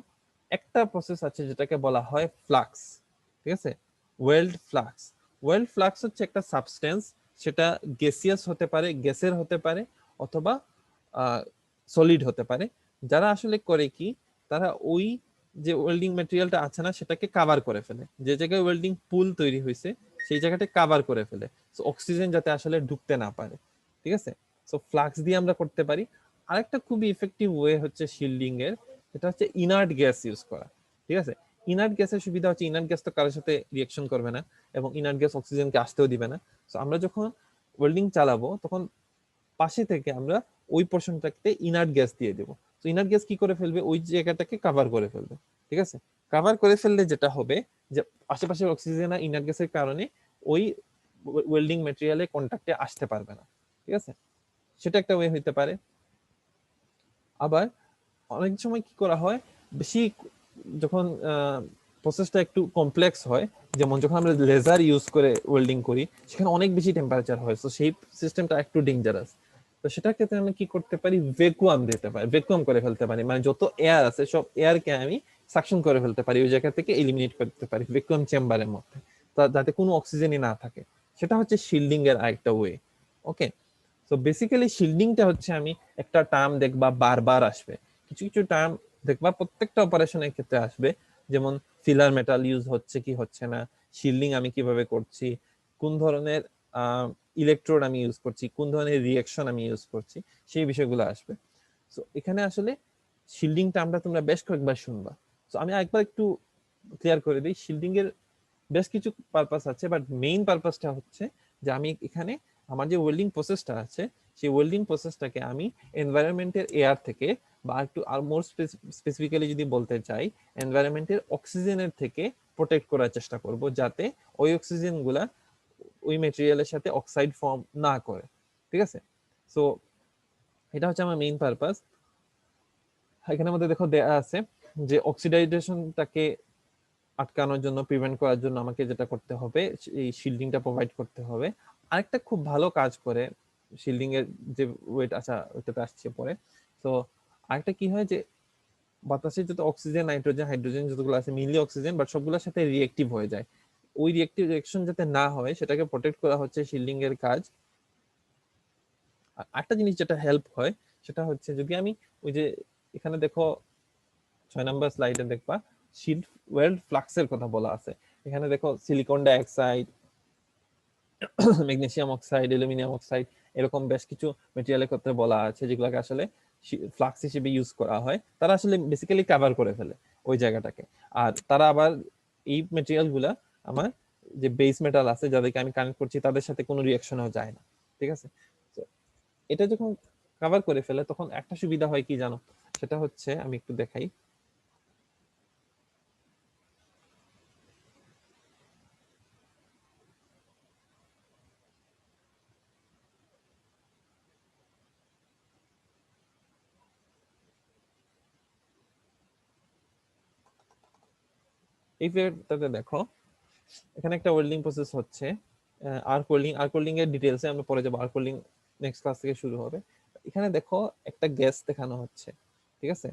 একটা প্রসেস আছে যেটাকে বলা হয় ফ্লাক্স, ঠিক আছে, ওয়েল্ড ফ্লাক্স। ওয়েল্ড ফ্লাক্স হচ্ছে একটা সাবস্টেন্স, সেটা গ্যাসিয়াস হতে পারে, গ্যাসের হতে পারে, অথবা সলিড হতে পারে। যারা আসলে করে কি, তারা ওই যে ওয়েল্ডিং ম্যাটেরিয়ালটা আছে না সেটাকে কাভার করে ফেলে, যে জায়গায় ওয়েল্ডিং পুল তৈরি হয়েছে সেই জায়গাটা কাভার করে ফেলে, সো অক্সিজেন যাতে আসলে ঢুকতে না পারে, ঠিক আছে। সো ফ্লাক্স দিয়ে আমরা করতে পারি। আরেকটা খুবই ইফেক্টিভ ওয়ে হচ্ছে শিল্ডিং এর, এটা হচ্ছে ইনার্ট গ্যাস ইউজ করা, ঠিক আছে। ইনার্ট গ্যাসের সুবিধা হচ্ছে ইনার্ট গ্যাস তো কারোর সাথে রিঅ্যাকশন করবে না, এবং ইনার্ট গ্যাস অক্সিজেনকে আসতেও দিবে না। সো আমরা যখন ওয়েল্ডিং চালাবো তখন পাশে থেকে আমরা ওই পোর্শনটাতে ইনার্ট গ্যাস দিয়ে দেবো। তো ইনার্ট গ্যাস কি করে ফেলবে, ওই জায়গাটাকে কাভার করে ফেলবে, ঠিক আছে। কাভার করে ফেললে যেটা হবে যে আশেপাশের অক্সিজেন আর ইনার্ট গ্যাসের কারণে ওই ওয়েল্ডিং ম্যাটেরিয়ালে কন্টাক্টে আসতে পারবে না, ঠিক আছে। সেটা একটা ওয়ে হইতে পারে। আবার অনেক সময় কি করা হয়, বেশি যখন প্রসেসটা একটু কমপ্লেক্স হয়, যেমন যখন আমরা লেজার ইউজ করে ওয়েল্ডিং করি সেখানে অনেক বেশি টেম্পারেচার হয়, তো সেই সিস্টেমটা একটু ডেঞ্জারাস। তো সেটার ক্ষেত্রে আমি কি করতে পারি, ভ্যাকুয়াম দিতে পারি, ভ্যাকুয়াম করে ফেলতে পারি, মানে যত এয়ার আছে সব এয়ারকে আমি সাকশন করে ফেলতে পারি, ওই জায়গা থেকে এলিমিনেট করতে পারি ভ্যাকুয়াম চেম্বারের মধ্যে, যাতে কোনো অক্সিজেনই না থাকে। সেটা হচ্ছে শিল্ডিং এর আরেকটা ওয়ে। ওকে, সো বেসিক্যালি শিল্ডিংটা হচ্ছে, আমি একটা টার্ম দেখবা বারবার আসবে, কিছু কিছু টার্ম দেখবা প্রত্যেকটা অপারেশনের ক্ষেত্রে আসবে, যেমন ফিলার মেটাল ইউজ হচ্ছে কি হচ্ছে না, শিল্ডিং আমি কিভাবে করছি, কোন ধরনের ইলেকট্রোড আমি ইউজ করছি, কোন ধরনের রিঅ্যাকশন আমি ইউজ করছি, সেই বিষয়গুলো আসবে। সো এখানে আসলে শিল্ডিং টার্মটা তোমরা বেশ কয়েকবার শুনবা। সো আমি একবার একটু ক্লিয়ার করে দিই, শিল্ডিং এর বেশ কিছু পারপাস আছে, বাট মেইন পারপাসটা হচ্ছে যে আমি এখানে আমার যে ওয়েল্ডিং প্রসেসটা আছে সেই ওয়েল্ডিং প্রসেসটাকে আমি এনভায়রনমেন্টের এয়ার থেকে, বা একটু আর মোর স্পেসিফিক্যালি যদি বলতে চাই, এনভায়রনমেন্টের অক্সিজেনের থেকে প্রোটেক্ট করার চেষ্টা করব, যাতে ওই অক্সিজেন গুলা ওই ম্যাটেরিয়ালের সাথে অক্সাইড ফর্ম না করে, ঠিক আছে। সো এটা হচ্ছে আমার মেইন পারপাস। এখানে মধ্যে দেখো দেয়া আছে যে অক্সিডাইজেশনটাকে আটকানোর জন্য, প্রিভেন্ট করার জন্য আমাকে যেটা করতে হবে, এই শিল্ডিংটা প্রোভাইড করতে হবে। আরেকটা খুব ভালো কাজ করে শিল্ডিং এর যে ওয়েট, আচ্ছা ওইটাতে আসছে পরে। তো আরেকটা কি হয় যে বাতাসে যত অক্সিজেন, নাইট্রোজেন, হাইড্রোজেন যতগুলো আছে, মেইনলি অক্সিজেন, বাট সবগুলোর সাথে রিঅ্যাক্টিভ হয়ে যায়, ওই রিঅ্যাকশন যাতে না হয় সেটাকে প্রোটেক্ট করা হচ্ছে শিল্ডিং এর কাজ। আর একটা জিনিস যেটা হেল্প হয় সেটা হচ্ছে, যদি আমি ওই যে এখানে দেখো 6 নম্বর স্লাইডে দেখবা শিল্ড ওয়েল্ড ফ্লাক্সের কথা বলা আছে। এখানে দেখো silicon dioxide, magnesium oxide, aluminium oxide, এরকম বেশ কিছু ম্যাটেরিয়ালের ক্ষেত্রে বলা আছে যেগুলোকে আসলে ফ্লাক্স হিসেবে ইউজ করা হয়। তারা আসলে বেসিক্যালি কভার করে ফেলে ওই জায়গাটাকে। আর তারা আবার এই ম্যাটেরিয়াল গুলা আমার যে বেস মেটাল আছে যাদেরকে আমি কানেক্ট করছি তাদের সাথে কোনো রিঅ্যাকশনও যায় না, ঠিক আছে। তো এটা যখন কভার করে ফেলে তখন একটা সুবিধা হয় কি জানো, সেটা হচ্ছে আমি একটু দেখাই। এই ফিগারটাতে দেখো এখানে একটা ওয়েল্ডিং প্রসেস হচ্ছে, আর্ক ওয়েল্ডিং। আর্ক ওয়েল্ডিং এর ডিটেইলসে আমরা পরে যাবো, আর্ক ওয়েল্ডিং নেক্সট ক্লাস থেকে শুরু হবে। এখানে দেখো একটা গ্যাস দেখানো হচ্ছে, ঠিক আছে।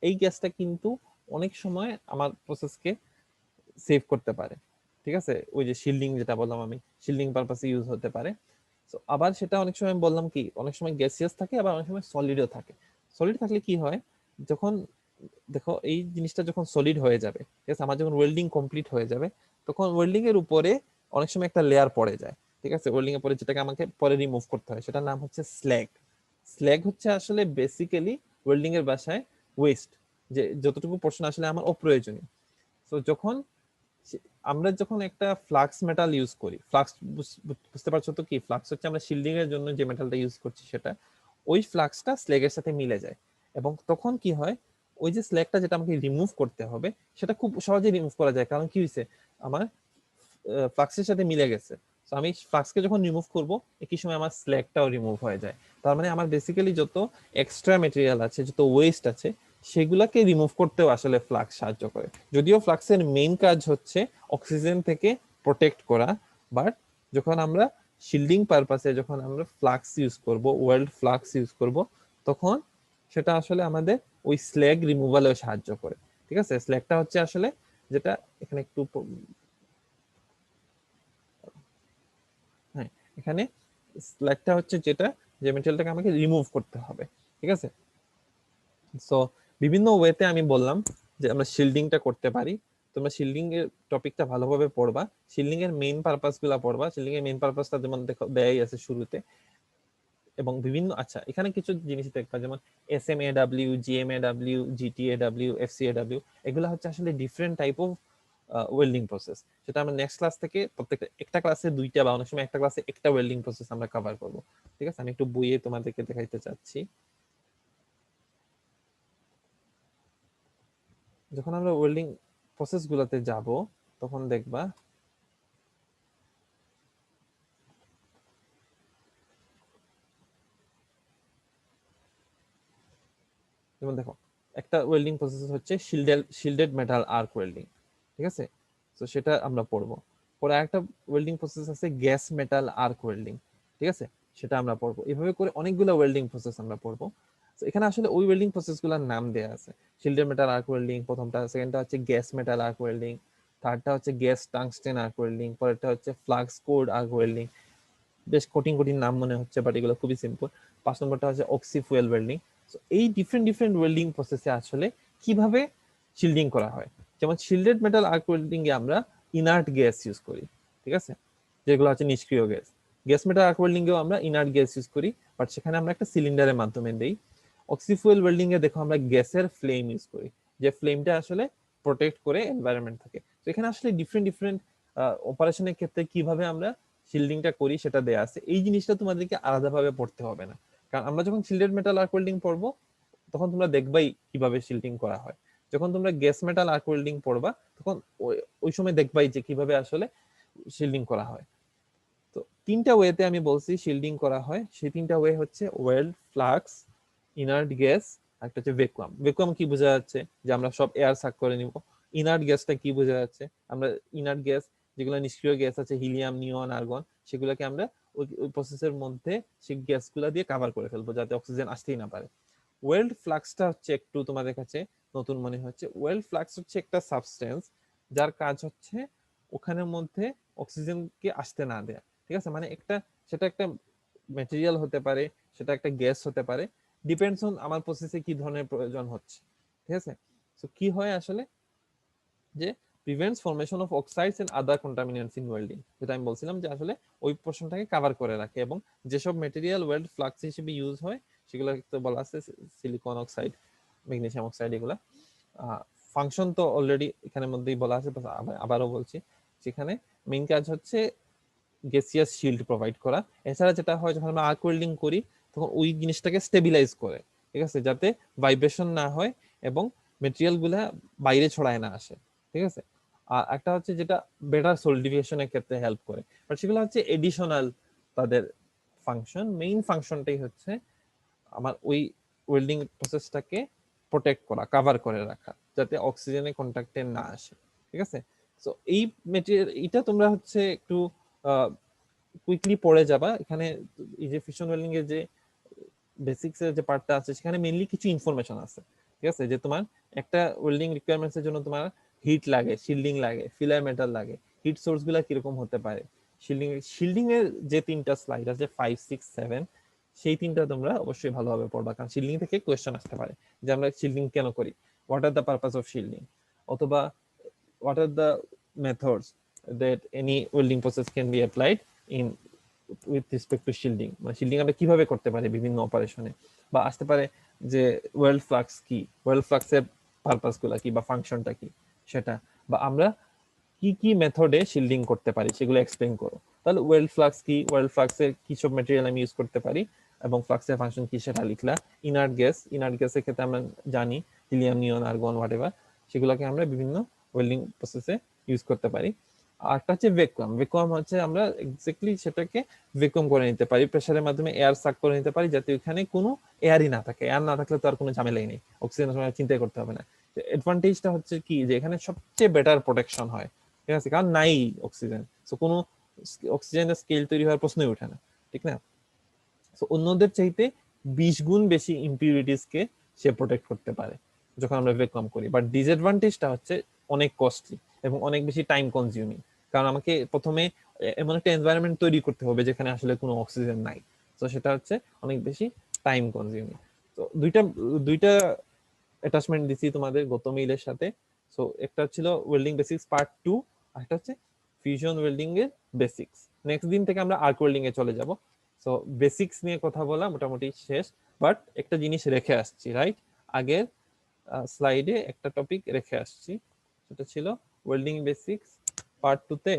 এই গ্যাসটা কিন্তু অনেক সময় আমার প্রসেসকে সেভ করতে পারে, ঠিক আছে। ওই যে শিল্ডিং যেটা বললাম আমি, শিল্ডিং পারপাসে ইউজ হতে পারে। তো আবার সেটা অনেক সময় বললাম কি, অনেক সময় গ্যাসিয়াস থাকে, আবার অনেক সময় সলিডও থাকে। সলিড থাকলে কি হয়, যখন দেখো এই জিনিসটা যখন সলিড হয়ে যাবে, ঠিক আছে, আমার যখন ওয়েল্ডিং কমপ্লিট হয়ে যাবে, তখন ওয়েল্ডিং এর উপরে অনেক সময় একটা লেয়ার পড়ে যায়, ঠিক আছে। ওয়েল্ডিং এর পরে যেটাকে আমাকে পরে রিমুভ করতে হয় সেটার নাম হচ্ছে স্ল্যাগ। স্ল্যাগ হচ্ছে আসলে বেসিক্যালি ওয়েল্ডিং এর ভাষায় ওয়েস্ট, যে যতটুকু পোর্শন আসলে আমার অপ্রয়োজনীয়। তো যখন আমরা যখন একটা ফ্লাক্স মেটাল ইউজ করি, ফ্লাক্স বুঝতে পারছো তো কি, ফ্লাক্স হচ্ছে আমরা শিল্ডিং এর জন্য যে মেটালটা ইউজ করছি সেটা, ওই ফ্লাক্সটা স্ল্যাগের সাথে মিলে যায়, এবং তখন কি হয়, ওই যে স্ল্যাগটা যেটা আমাকে রিমুভ করতে হবে সেটা খুব সহজে রিমুভ করা যায়, কারণ কি হয়েছে, আমার ফ্লাক্সের সাথে মিলে গেছে। তো আমি ফ্লাক্সকে যখন রিমুভ করব একই সময় আমার স্ল্যাগটাও রিমুভ হয়ে যায়। তার মানে আমার বেসিক্যালি যত এক্সট্রা মেটেরিয়াল আছে, যত ওয়েস্ট আছে, সেগুলাকে রিমুভ করতেও আসলে ফ্লাক্স সাহায্য করে। যদিও ফ্লাক্সের মেইন কাজ হচ্ছে অক্সিজেন থেকে প্রোটেক্ট করা, বাট যখন আমরা শিল্ডিং পারপাসে যখন আমরা ফ্লাক্স ইউজ করব, ওয়েল্ড ফ্লাক্স ইউজ করব, তখন সেটা আসলে আমাদের ওই স্ল্যাগ রিমুভালেও সাহায্য করে। ঠিক আছে। স্ল্যাগটা হচ্ছে আসলে যেটা এখানে একটু হ্যাঁ, এখানে স্ল্যাগটা হচ্ছে যেটা যে মেটেরিয়ালটাকে আমাকে রিমুভ করতে হবে, ঠিক আছে। সো বিভিন্ন ওয়েতে আমি বললাম যে আমরা শিল্ডিংটা করতে পারি। তোমরা শিল্ডিং এর টপিকটা ভালোভাবে পড়বা, শিল্ডিং এর মেইন পারপাস গুলা পড়বা। শিল্ডিং এর মেইন পারপাসটা যেমন দেখো দেয়াই আছে শুরুতে, এবং বিভিন্ন আচ্ছা এখানে কিছু জিনিস দেখবা যেমন SMAW, GMAW, GTAW, FCAW, এগুলো হচ্ছে আসলে different type of welding process. সেটা আমরা নেক্সট ক্লাস থেকে প্রত্যেকটা একটা ক্লাসে দুইটা বা অনেক সময় একটা ক্লাসে একটা ওয়েল্ডিং প্রসেস আমরা কভার করব, ঠিক আছে। আমি একটু বইয়ে তোমাদেরকে দেখাইতে চাচ্ছি। যখন আমরা ওয়েল্ডিং প্রসেস গুলোতে যাব তখন দেখবা যেমন দেখো একটা ওয়েল্ডিং প্রসেস হচ্ছে শিল্ডেড মেটাল আর্ক ওয়েল্ডিং, ঠিক আছে। তো সেটা আমরা পড়বো। পরে একটা ওয়েল্ডিং প্রসেস আছে গ্যাস মেটাল আর্ক ওয়েল্ডিং, ঠিক আছে, সেটা আমরা পড়বো। এভাবে করে অনেকগুলো ওয়েল্ডিং প্রসেস আমরা পড়বো। তো এখানে আসলে ওই ওয়েল্ডিং প্রসেসগুলোর নাম দেয়া আছে। শিল্ডেড মেটাল আর্ক ওয়েল্ডিং প্রথমটা, সেকেন্ডটা হচ্ছে গ্যাস মেটাল আর্ক ওয়েল্ডিং, থার্ডটা হচ্ছে গ্যাস টাংস্টেন আর্ক ওয়েল্ডিং, পরেরটা হচ্ছে ফ্লাক্স কোড আর্ক ওয়েল্ডিং। বেশ কঠিন কঠিন নাম মনে হচ্ছে, বাট এগুলো খুবই সিম্পল। 5 নম্বরটা হচ্ছে অক্সি ফুয়েল ওয়েল্ডিং। সো এই ডিফারেন্ট ডিফারেন্ট ওয়েল্ডিং প্রসেসে আসলে কিভাবে শিল্ডিং করা হয়। যেমন শিল্ডেড মেটাল আর্ক ওয়েল্ডিং এ আমরা ইনার্ট গ্যাস ইউজ করি, ঠিক আছে, যেগুলো হচ্ছে নিষ্ক্রিয় gas. Gas metal arc welding এও আমরা ইনার্ট গ্যাস ইউজ করি, বাট সেখানে আমরা একটা সিলিন্ডারের মাধ্যমে দেই। অক্সি ফুয়েল ওয়েল্ডিং এ দেখো আমরা গ্যাসের ফ্লেম ইউজ করি, যে ফ্লেমটা আসলে প্রোটেক্ট করে এনভায়রনমেন্ট থাকে। তো এখানে আসলে ডিফারেন্ট ডিফারেন্ট অপারেশনের ক্ষেত্রে কিভাবে আমরা শিল্ডিংটা করি সেটা দেয়া আছে। এই জিনিসটা তোমাদেরকে আলাদাভাবে পড়তে হবে না, কারণ আমরা যখন শিল্ডেড মেটাল আর্ক ওয়েল্ডিং পড়বো তখন তোমরা দেখবাই কিভাবে শিল্ডিং করা হয়। যখন তোমরা গ্যাস মেটাল আর্ক ওয়েল্ডিং পড়বা তখন ওই সময় দেখবাই যে কিভাবে আসলে শিল্ডিং করা হয়। তো তিনটা ওয়েতে আমি বলছি শিল্ডিং করা হয়। সেই তিনটা ওয়ে হচ্ছে ওয়েল্ড, ফ্লাক্স, ইনার্ট গ্যাস, একটা হচ্ছে ভ্যাকুয়াম। ভ্যাকুয়াম কি বোঝা যাচ্ছে যে আমরা সব এয়ার সাক করে নিব। ইনার্ট গ্যাসটা কি বোঝা যাচ্ছে, আমরা ইনার্ট গ্যাস যেগুলো নিষ্ক্রিয় গ্যাস আছে হিলিয়াম, নিয়ন, আর্গন, সেগুলোকে আমরা ওই প্রসেসের মধ্যে সেই গ্যাসগুলো দিয়ে কভার করে ফেলবো যাতে অক্সিজেন আসতেই না পারে। ওয়েল্ড ফ্লাক্সটা হচ্ছে একটু তোমাদের কাছে নতুন মনে হচ্ছে। ওয়েল্ড ফ্লাক্স হচ্ছে একটা সাবস্টেন্স যার কাজ হচ্ছে ওখানের মধ্যে অক্সিজেনকে আসতে না দেয়া, ঠিক আছে। মানে একটা সেটা একটা ম্যাটেরিয়াল হতে পারে, সেটা একটা গ্যাস হতে পারে, ডিপেন্ডস অন আমার প্রসেসে কি ধরনের প্রয়োজন হচ্ছে, ঠিক আছে। সো কি হয় আসলে যে prevents formation of oxides and other contaminants in welding, যেটা আমি বলছিলাম যে আসলে ওই পোর্শনটাকে কভার করে রাখে। এবং যেসব ম্যাটেরিয়াল ওয়েল্ড ফ্লাক্স হিসেবে ইউজ হয় সেগুলো তো বলা আছে সিলিকন অক্সাইড, ম্যাগনেসিয়াম অক্সাইড, এগুলা ফাংশন তো অলরেডি এখানের মধ্যেই বলা আছে, আবারও বলছি, যেখানে মেইন কাজ হচ্ছে গ্যাসিয়াস শিল্ড প্রোভাইড করা। এছাড়া যেটা হয় যখন আমরা আর্ক ওয়েল্ডিং করি তখন ওই জিনিসটাকে স্টেবিলাইজ করে, ঠিক আছে, যাতে ভাইব্রেশন না হয় এবং মেটেরিয়াল গুলা বাইরে ছড়ায় না আসে, ঠিক আছে। আর একটা হচ্ছে যেটা বেটার সলিডিফিকেশনের ক্ষেত্রে হেল্প করে, বাট সেগুলো হচ্ছে এডিশনাল তাদের ফাংশন। মেইন ফাংশনটাই হচ্ছে আমার ওই ওয়েল্ডিং প্রসেসটাকে প্রোটেক্ট করা, কভার করে রাখা, যাতে অক্সিজেনের কন্ট্যাক্টে না আসে, ঠিক আছে। সো এই মেটেরিয়াল এটা তোমরা হচ্ছে একটু কুইকলি পড়ে যাবা। এখানে এই যে ফিশন ওয়েল্ডিং এর যে বেসিক্স এর যে পার্টটা আছে সেখানে মেইনলি কিছু ইনফরমেশন আছে, ঠিক আছে, যে তোমার একটা ওয়েল্ডিং রিকোয়ারমেন্টস এর জন্য তোমার হিট লাগে, শিল্ডিং লাগে, ফিলার মেটাল লাগে, হিট সোর্স গুলা কিরকম হতে পারে, শিল্ডিং এর যে তিনটা স্লাইড আছে 5, 6, 7, সেই তিনটা তোমরা অবশ্যই ভালোভাবে পড়বা, কারণ শিল্ডিং থেকে কোয়েশ্চেন আসতে পারে যে আমরা শিল্ডিং কেন করি, what are the purpose of shielding, অথবা what are the methods that any welding process can be applied in with respect to shielding, মানে শিল্ডিং আমরা কিভাবে করতে পারি বিভিন্ন অপারেশনে। বা আসতে পারে যে ওয়েল্ড ফ্লাক্স কি, ওয়েল্ড ফ্লাক্সের পারপাস গুলা কি বা ফাংশনটা কি সেটা, বা আমরা কি কি মেথডে শিল্ডিং করতে পারি সেগুলো এক্সপ্লেইন করো। তাহলে ওয়েল্ড ফ্লাক্স কি, ওয়েল্ড ফ্লাক্সের কি সব ম্যাটেরিয়াল আমি ইউজ করতে পারি এবং ফ্লাক্সের ফাংশন কি সেটা লিখলা। ইনার্ট গ্যাসের ক্ষেত্রে আমরা জানি হিলিয়াম, নিয়ন, আর্গন, হোয়াটএভার, সেগুলোকে আমরা বিভিন্ন ওয়েল্ডিং প্রসেসে ইউজ করতে পারি। আর একটা হচ্ছে ভ্যাকুয়াম হচ্ছে আমরা এক্স্যাক্টলি সেটাকে ভ্যাকুয়াম করে নিতে পারি, প্রেসারের মাধ্যমে এয়ার সাক করে নিতে পারি যাতে ওখানে কোনো এয়ারই না থাকে। এয়ার না থাকলে তো আর কোনো ঝামেলাই নেই, অক্সিজেনের সময় চিন্তাই করতে হবে না। অ্যাডভান্টেজটা হচ্ছে কি যে এখানে সবচেয়ে বেটার প্রোটেকশন হয়, ঠিক আছে, কারণ নাই অক্সিজেন, সো কোনো অক্সিজেনের স্কেল তৈরি হওয়ার প্রশ্নই ওঠে না, ঠিক না। সো অন্যদের চাইতে 20 গুণ বেশি ইম্পিউরিটিস কে সে প্রোটেক্ট করতে পারে, যখন আমরা ভ্যাকুয়াম করি, বাট ডিসঅ্যাডভান্টেজটা হচ্ছে অনেক কস্টলি এবং অনেক বেশি টাইম কনজিউমিং। কারণ আমাকে প্রথমে এমন একটা এনভায়রনমেন্ট তৈরি করতে হবে যেখানে আসলে কোনো অক্সিজেন নাই, তো সেটা হচ্ছে অনেক বেশি টাইম কনজিউমিং। তো দুইটা দুইটা অ্যাটাচমেন্ট দিছি তোমাদের গত মেইলের সাথে। সো একটা ছিল ওয়েল্ডিং বেসিক্স পার্ট 2, আর একটা হচ্ছে ফিউশন ওয়েল্ডিং এর বেসিক্স। নেক্সট দিন থেকে আমরা আর্ক ওয়েল্ডিং এ চলে যাব। সো বেসিক্স নিয়ে কথা বলা মোটামুটি শেষ, বাট একটা জিনিস রেখে আসছি, রাইট? আগের স্লাইডে একটা টপিক রেখে আসছি, সেটা ছিল ওয়েল্ডিং বেসিক্স পার্ট 2 তে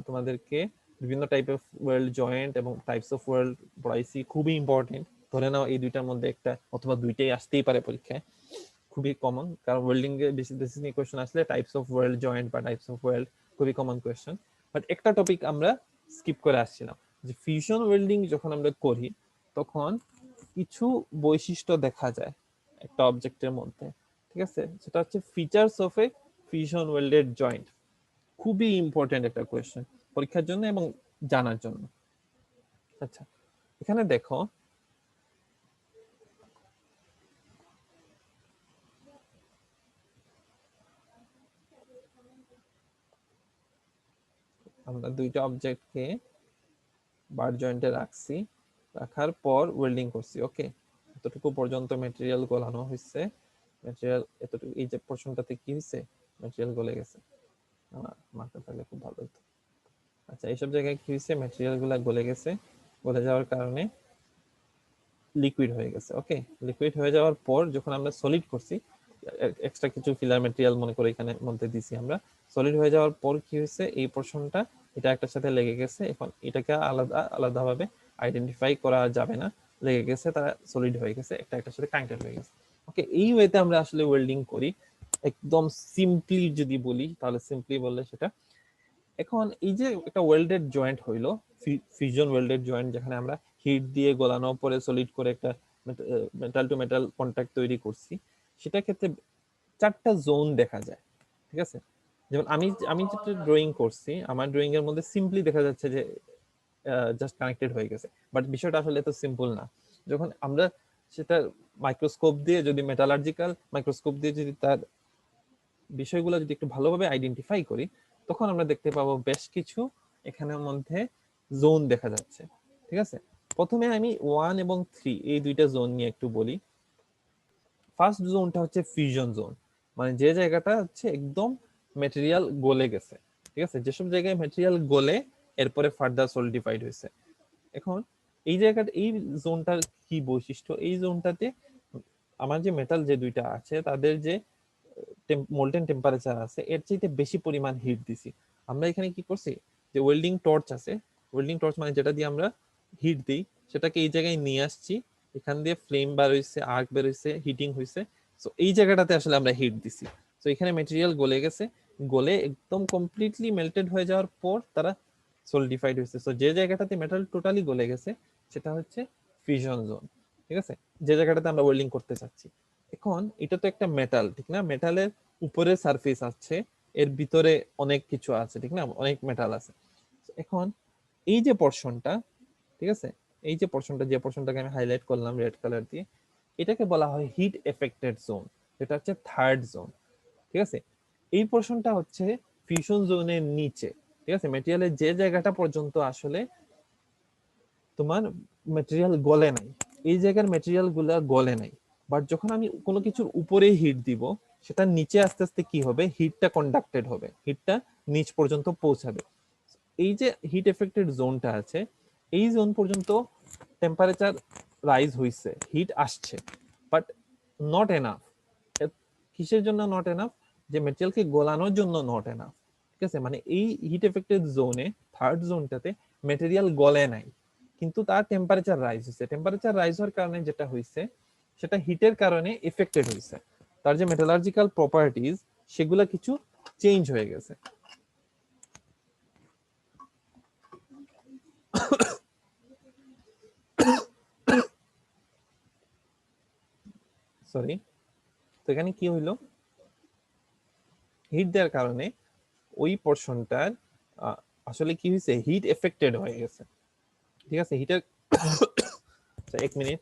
তোমাদেরকে বিভিন্ন টাইপ অফ ওয়েল্ড জয়েন্ট এবং টাইপস অফ ওয়েল্ড পড়াইছি, খুবই ইম্পর্টেন্ট। ধরে নাও এই দুইটার মধ্যে একটা অথবা দুইটাই আসতেই পারে পরীক্ষায়, খুবই কমন, কারণ ওয়েল্ডিং এর বেসিক নিয়ে কোশ্চেন আসলে টাইপস অফ ওয়েল্ড জয়েন্ট বা টাইপস অফ ওয়েল্ড খুবই কমন কোশ্চেন। বাট একটা টপিক আমরা স্কিপ করে আসছিলাম, যে ফিউশন ওয়েল্ডিং যখন আমরা করি তখন কিছু বৈশিষ্ট্য দেখা যায় একটা অবজেক্টের মধ্যে, ঠিক আছে? সেটা হচ্ছে features of a fusion welded joint. খুবই ইম্পর্টেন্ট একটা কোয়েশ্চেন পরীক্ষার জন্য এবং জানার জন্য। আচ্ছা, এখানে দেখো আমরা দুইটা অবজেক্টকে বার জয়েন্টে রাখছি, রাখার পর ওয়েল্ডিং করছি। ওকে, এতটুকু পর্যন্ত ম্যাটেরিয়াল গলানো হয়েছে, ম্যাটেরিয়াল এতটুকু, এই যে পোর্শনটাতে কি হয়েছে, ম্যাটেরিয়াল গলে গেছে। মার্কার থাকলে খুব ভালো হতো। আচ্ছা, এইসব জায়গায় কি হয়েছে, ম্যাটেরিয়াল গুলা গলে গেছে, গলে যাওয়ার কারণে লিকুইড হয়ে গেছে। ওকে, লিকুইড হয়ে যাওয়ার পর যখন আমরা সলিড করছি, এক্সট্রা কিছু ফিলার ম্যাটেরিয়াল মনে করে এখানে মধ্যে দিছি আমরা, সলিড হয়ে যাওয়ার পর কি হয়েছে, এই পোর্শনটা এটা একটার সাথে লেগে গেছে। এখন এটাকে আলাদা আলাদাভাবে আইডেন্টিফাই করা যাবে না, লেগে গেছে, তারা সলিড হয়ে গেছে, একটা একটার সাথে কানেক্টেড হয়ে গেছে। ওকে, এই ওয়েতে আমরা আসলে ওয়েল্ডিং করি। একদম সিম্পলি যদি বলি, তাহলে সিম্পলি বললে সেটা, এখন এই যে একটা ওয়েল্ডেড জয়েন্ট হইলো, ফিউশন ওয়েল্ডেড জয়েন্ট, যেখানে আমরা হিট দিয়ে গলানো পরে সলিড করে একটা মেটাল টু মেটাল কন্টাক্ট তৈরি করছি, সেটা ক্ষেত্রে চারটা জোন দেখা যায়, ঠিক আছে? যেমন আমি আমি যেটা ড্রয়িং করছি, আমার ড্রয়িং এর মধ্যে সিম্পলি দেখা যাচ্ছে যে জাস্ট কানেক্টেড হয়ে গেছে, বাট বিষয়টা আসলে এত সিম্পল না। যখন আমরা সেটা মাইক্রোস্কোপ দিয়ে, যদি মেটালার্জিক্যাল মাইক্রোস্কোপ দিয়ে যদি তার বিষয়গুলো যদি একটু ভালোভাবে আইডেন্টিফাই করি, তখন আমরা দেখতে পাবো বেশ কিছু এখানের মধ্যে জোন দেখা যাচ্ছে, ঠিক আছে? প্রথমে আমি 1 এবং 3 এই দুইটা জোন নিয়ে একটু বলি। ফার্স্ট জোনটা হচ্ছে ফিউশন জোন, মানে যে জায়গাটা হচ্ছে একদম ম্যাটেরিয়াল গলে গেছে, ঠিক আছে? যেসব জায়গায় ম্যাটেরিয়াল গলে এরপরে ফার্দার সলিডিফাইড হয়েছে। এখন এই জায়গাটা, এই জোনটার কি বৈশিষ্ট্য, এই জোনটাতে আমার যে মেটাল যে দুইটা আছে তাদের যে মোল্টেন টেম্পারেচার আছে এর চাইতে বেশি পরিমাণ হিট দিছি। আমরা এখানে কি করছি, যে ওয়েল্ডিং টর্চ আছে, ওয়েল্ডিং টর্চ মানে যেটা দিয়ে আমরা হিট দিই, সেটাকে এই জায়গায় নিয়ে আসছি, এখান দিয়ে ফ্লেম বার হইছে, আর্ক বের হইছে, হিটিং হইছে। সো এই জায়গাটাতে আসলে আমরা হিট দিছি। সো এখানে ম্যাটেরিয়াল গলে গেছে, গলে একদম কমপ্লিটলি মেল্টেড হয়ে যাওয়ার পর তারা সলিডিফাইড হয়েছে। সো যে জায়গাটাতে মেটাল টোটালি গলে গেছে সেটা হচ্ছে ফিউশন জোন, ঠিক আছে? যে জায়গাটাতে আমরা ওয়েল্ডিং করতে চাচ্ছি। এখন এটা তো একটা মেটাল, ঠিক না? মেটালের উপরে সারফেস আছে, এর ভিতরে অনেক কিছু আছে, ঠিক না? অনেক মেটাল আছে। এখন এই যে পোর্শনটা, ঠিক আছে, এই যে পোর্শনটা, যে পোর্শনটাকে আমি হাইলাইট করলাম রেড কালার দিয়ে, এটাকে বলা হয় হিট এফেক্টেড জোন, যেটা হচ্ছে থার্ড জোন, ঠিক আছে? এই পোর্শনটা হচ্ছে ফিউশন জোনের নিচে, ঠিক আছে? ম্যাটেরিয়ালের যে জায়গাটা পর্যন্ত আসলে তোমার ম্যাটেরিয়াল গলে নাই, এই জায়গার ম্যাটেরিয়াল গুলা গলে নাই, বাট যখন আমি কোনো কিছুর উপরে হিট দিব, সেটা নিচে আস্তে আস্তে কি হবে, হিটটা কন্ডাক্টেড হবে, হিটটা নিচ পর্যন্ত পৌঁছাবে। এই যে হিট এফেক্টেড জোনটা আছে, এই জোন পর্যন্ত টেম্পারেচার রাইজ হইছে, হিট আসছে, বাট নট এনাফ। কিসের জন্য নট এনাফ? যে ম্যাটেরিয়ালকে গলানোর জন্য নট এনাফ, ঠিক আছে? মানে এই হিট এফেক্টেড জোনে, থার্ড জোনটাতে ম্যাটেরিয়াল গলে নাই, কিন্তু তার টেম্পারেচার রাইজ হয়েছে। টেম্পারেচার রাইজ হওয়ার কারণে যেটা হয়েছে, সেটা হিটের কারণে এফেক্টেড হয়েছে, তার যে মেটালার্জিক্যাল প্রপার্টিজ সেগুলা কিছু চেঞ্জ হয়ে গেছে। সরি, তো এখানে কি হইলো, হিট দেওয়ার কারণে ওই পোর্শনটার আসলে কি হয়েছে, হিট এফেক্টেড হয়ে গেছে, ঠিক আছে? হিটের এক মিনিট,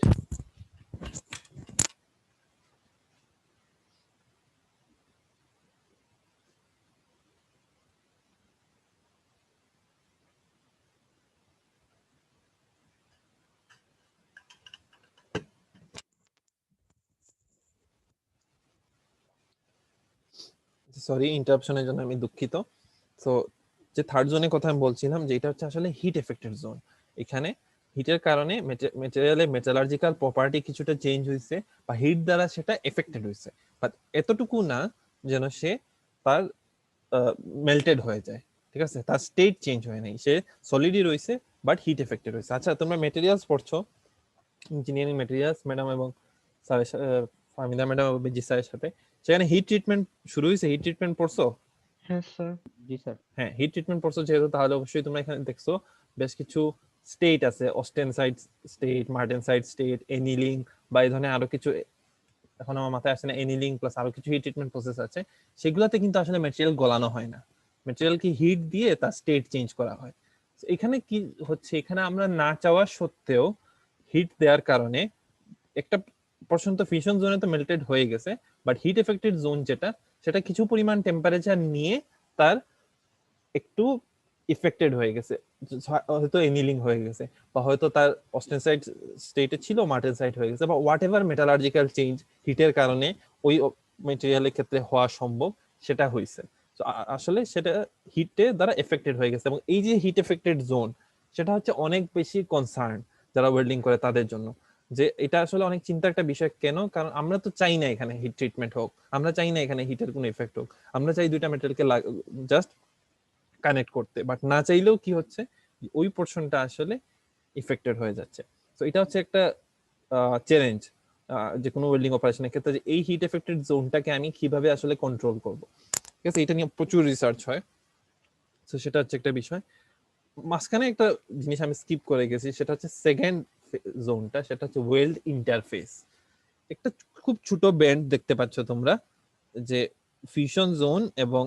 সরি ইন্টারাপশনের জন্য আমি দুঃখিত। সো যে থার্ড জোনের কথা আমি বলছিলাম যে এটা হচ্ছে আসলে হিট এফেক্টেড জোন। এখানে হিটের কারণে মেটেরিয়ালের মেটালার্জিক্যাল প্রপার্টি কিছুটা চেঞ্জ হয়েছে বা হিট দ্বারা সেটা এফেক্টেড হয়েছে, বাট এতটুকু না যেন সে তার মেল্টেড হয়ে যায়, ঠিক আছে, তার স্টেট চেঞ্জ হয় নাই, সে সলিডই রয়েছে বাট হিট এফেক্টেড হয়েছে। আচ্ছা তোমরা মেটেরিয়ালস পড়ছো, ইঞ্জিনিয়ারিং মেটেরিয়ালস ম্যাডাম এবং স্যারের ফাহমিদা ম্যাডাম এবং বিজি স্যারের সাথে, সেখানে হিট ট্রিটমেন্ট শুরু হয়েছে, হিট ট্রিটমেন্ট পড়ছো? হ্যাঁ স্যার। জি স্যার। হ্যাঁ, হিট ট্রিটমেন্ট পড়ছো যেহেতু, তাহলে অবশ্যই তোমরা এখানে দেখছো বেশ কিছু স্টেট আছে, অস্টেনসাইড স্টেট, মার্টেনসাইড স্টেট, এনিলিং বা এই ধরনের আরো কিছু, এখন আমার মাথায় আসছে না, এনিলিং প্লাস আরো কিছু হিট ট্রিটমেন্ট প্রসেস আছে। সেগুলোতে কিন্তু আসলে ম্যাটেরিয়াল গলানো হয় না, ম্যাটেরিয়ালকে হিট দিয়ে তার স্টেট চেঞ্জ করা হয়। তো এখানে কি হচ্ছে, এখানে আমরা না চাওয়া সত্ত্বেও হিট দেওয়ার কারণে একটা পোরশন তো ফিউশন জোনে তো মেল্টেড হয়ে গেছে, বাট হিট এফেক্টেড জোন যেটা, সেটা কিছু পরিমাণ টেম্পারেচার নিয়ে তার একটু ইফেক্টেড হয়ে গেছে, হয়তো এনিলিং হয়ে গেছে, বা হয়তো তার অস্টেনসাইড স্টেটে ছিল মার্টেনসাইড হয়ে গেছে, বা হোয়াট এভার মেটালার্জিক্যাল চেঞ্জ হিটের কারণে ওই মেটেরিয়ালের ক্ষেত্রে হওয়া সম্ভব সেটা হয়েছে। তো আসলে সেটা হিটে দ্বারা এফেক্টেড হয়ে গেছে, এবং এই যে হিট এফেক্টেড জোন, সেটা হচ্ছে অনেক বেশি কনসার্ন যারা ওয়েল্ডিং করে তাদের জন্য, যে এটা আসলে অনেক চিন্তার একটা বিষয়। কেন? কারণ আমরা তো চাই না এখানে হিট ট্রিটমেন্ট হোক, আমরা চাই না এখানে হিটের কোনো এফেক্ট হোক, আমরা চাই দুইটা মেটেরিয়ালকে জাস্ট কানেক্ট করতে, বাট না চাইলেও কি হচ্ছে, ওই পোর্শনটা আসলে ইফেক্টেড হয়ে যাচ্ছে। তো এটা হচ্ছে একটা চ্যালেঞ্জ যে কোনো ওয়েল্ডিং অপারেশনের ক্ষেত্রে, যে এই হিট এফেক্টেড জোনটাকে আমি কিভাবে আসলে কন্ট্রোল করব। ঠিক আছে, এটা নিয়ে প্রচুর রিসার্চ হয়। তো সেটা হচ্ছে একটা বিষয়। মাঝখানে একটা জিনিস আমি স্কিপ করে গেছি, সেটা হচ্ছে সেকেন্ড জোনটা, সেটা হচ্ছে ওয়েল্ড ইন্টারফেস। একটা খুব ছোট ব্যান্ড দেখতে পাচ্ছ তোমরা, যে ফিউশন জোন এবং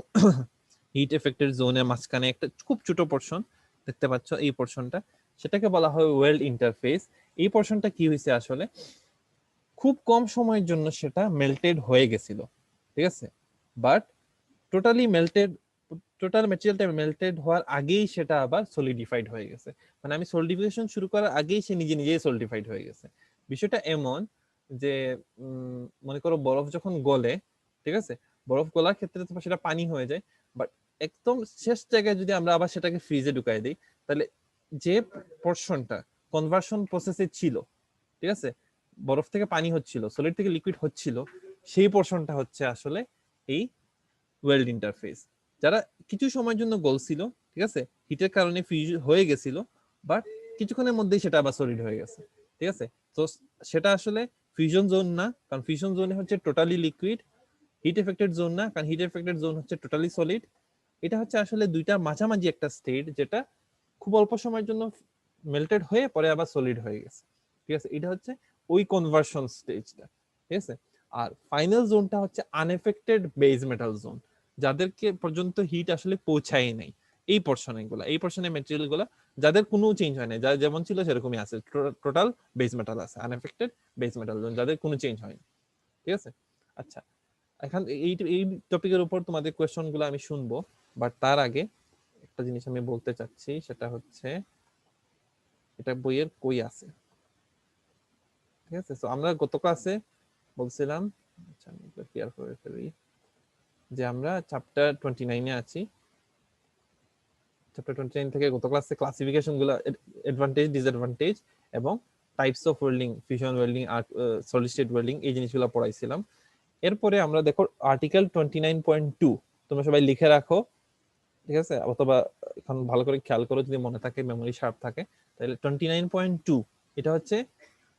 হিট এফেক্টেড জোনের মাঝখানে একটা খুব ছোট পোর্শন দেখতে পাচ্ছ, এই পোর্শনটা, সেটাকে বলা হয় ওয়েল্ড ইন্টারফেস। এই পোর্শনটা কি হয়েছে আসলে, খুব কম সময়ের জন্য সেটা মেল্টেড হয়ে গেছিল, ঠিক আছে, বাট টোটালি মেল্টেড, টোটাল ম্যাটেরিয়ালটা মেল্টেড হওয়ার আগেই সেটা আবার সলিডিফাইড হয়ে গেছে। মানে আমি সলিডিফিকেশন শুরু করার আগেই সে নিজে নিজেই সলিডিফাইড হয়ে গেছে। বিষয়টা এমন যে মনে করো বরফ যখন গলে, ঠিক আছে, বরফ গলার ক্ষেত্রে তো সেটা পানি হয়ে যায়, বাট একদম শেষ জায়গায় যদি আমরা আবার সেটাকে ফ্রিজে ঢুকাই দিই, তাহলে যে পোর্শনটা কনভার্সন প্রসেসে ছিল, ঠিক আছে, বরফ থেকে পানি হচ্ছিল, সলিড থেকে লিকুইড হচ্ছিল, সেই পোর্শনটা হচ্ছে আসলে এই ওয়েল্ড ইন্টারফেস। যারা কিছু সময়ের জন্য গলছিল, ঠিক আছে, হিটের কারণে ফিউজ হয়ে গেছিল, বাট কিছুক্ষণের মধ্যেই সেটা আবার সলিড হয়ে গেছে, ঠিক আছে। তো সেটা আসলে ফিউশন জোন না, কারণ ফিউশন জোনে হচ্ছে totally liquid. Heat affected zone না, কারণ হিট এফেক্টেড জোন হচ্ছে টোটালি সলিড। এটা হচ্ছে আসলে দুইটা মাঝামাঝি একটা স্টেট, যেটা খুব অল্প সময়ের জন্য মেল্টেড হয়ে পরে আবার সলিড হয়ে গেছে, ঠিক আছে। এটা হচ্ছে ওই কনভার্সন স্টেজটা, ঠিক আছে। আর ফাইনাল জোনটা হচ্ছে আনএফেক্টেড বেজ মেটাল জোন, যাদেরকে পর্যন্ত হিট আসলে পৌঁছায় নাই। এই পোর্শনে গুলা, এই পোর্শনে মেটেরিয়াল গুলা যাদের কোনো চেঞ্জ হয় নাই, যারা যেমন ছিল সেরকমই আছে, টোটাল বেজ মেটাল আছে, আনএফেক্টেড বেজ মেটাল জোন, যাদের কোনো চেঞ্জ হয়নি, ঠিক আছে। আচ্ছা, এখন এই এই টপিকের উপর তোমাদের কোয়েশ্চন গুলো আমি শুনবো, বাট তার আগে একটা জিনিস আমি বলতে চাচ্ছি, সেটা হচ্ছে এটা বইয়ের কই আছে, ঠিক আছে। তো আমরা গত ক্লাসে বলছিলাম, আচ্ছা আমি একটু ক্লিয়ার করে ফেলি, যে আমরা চ্যাপ্টার 29 এ আছি। চ্যাপ্টার 29 থেকে গত ক্লাসে ক্লাসিফিকেশন গুলো, অ্যাডভান্টেজ, ডিসঅ্যাডভান্টেজ এবং types of welding, fusion welding আর সলিড স্টেট ওয়েল্ডিং, এই জিনিসগুলো পড়াইছিলাম। এরপরে আমরা দেখো আর্টিকেল 29.2, তোমরা সবাই লিখে রাখো, ঠিক আছে, অথবা এখন ভালো করে খেয়াল করো, যদি মনে থাকে, মেমোরি শার্প থাকে, তাহলে 29.2 এটা হচ্ছে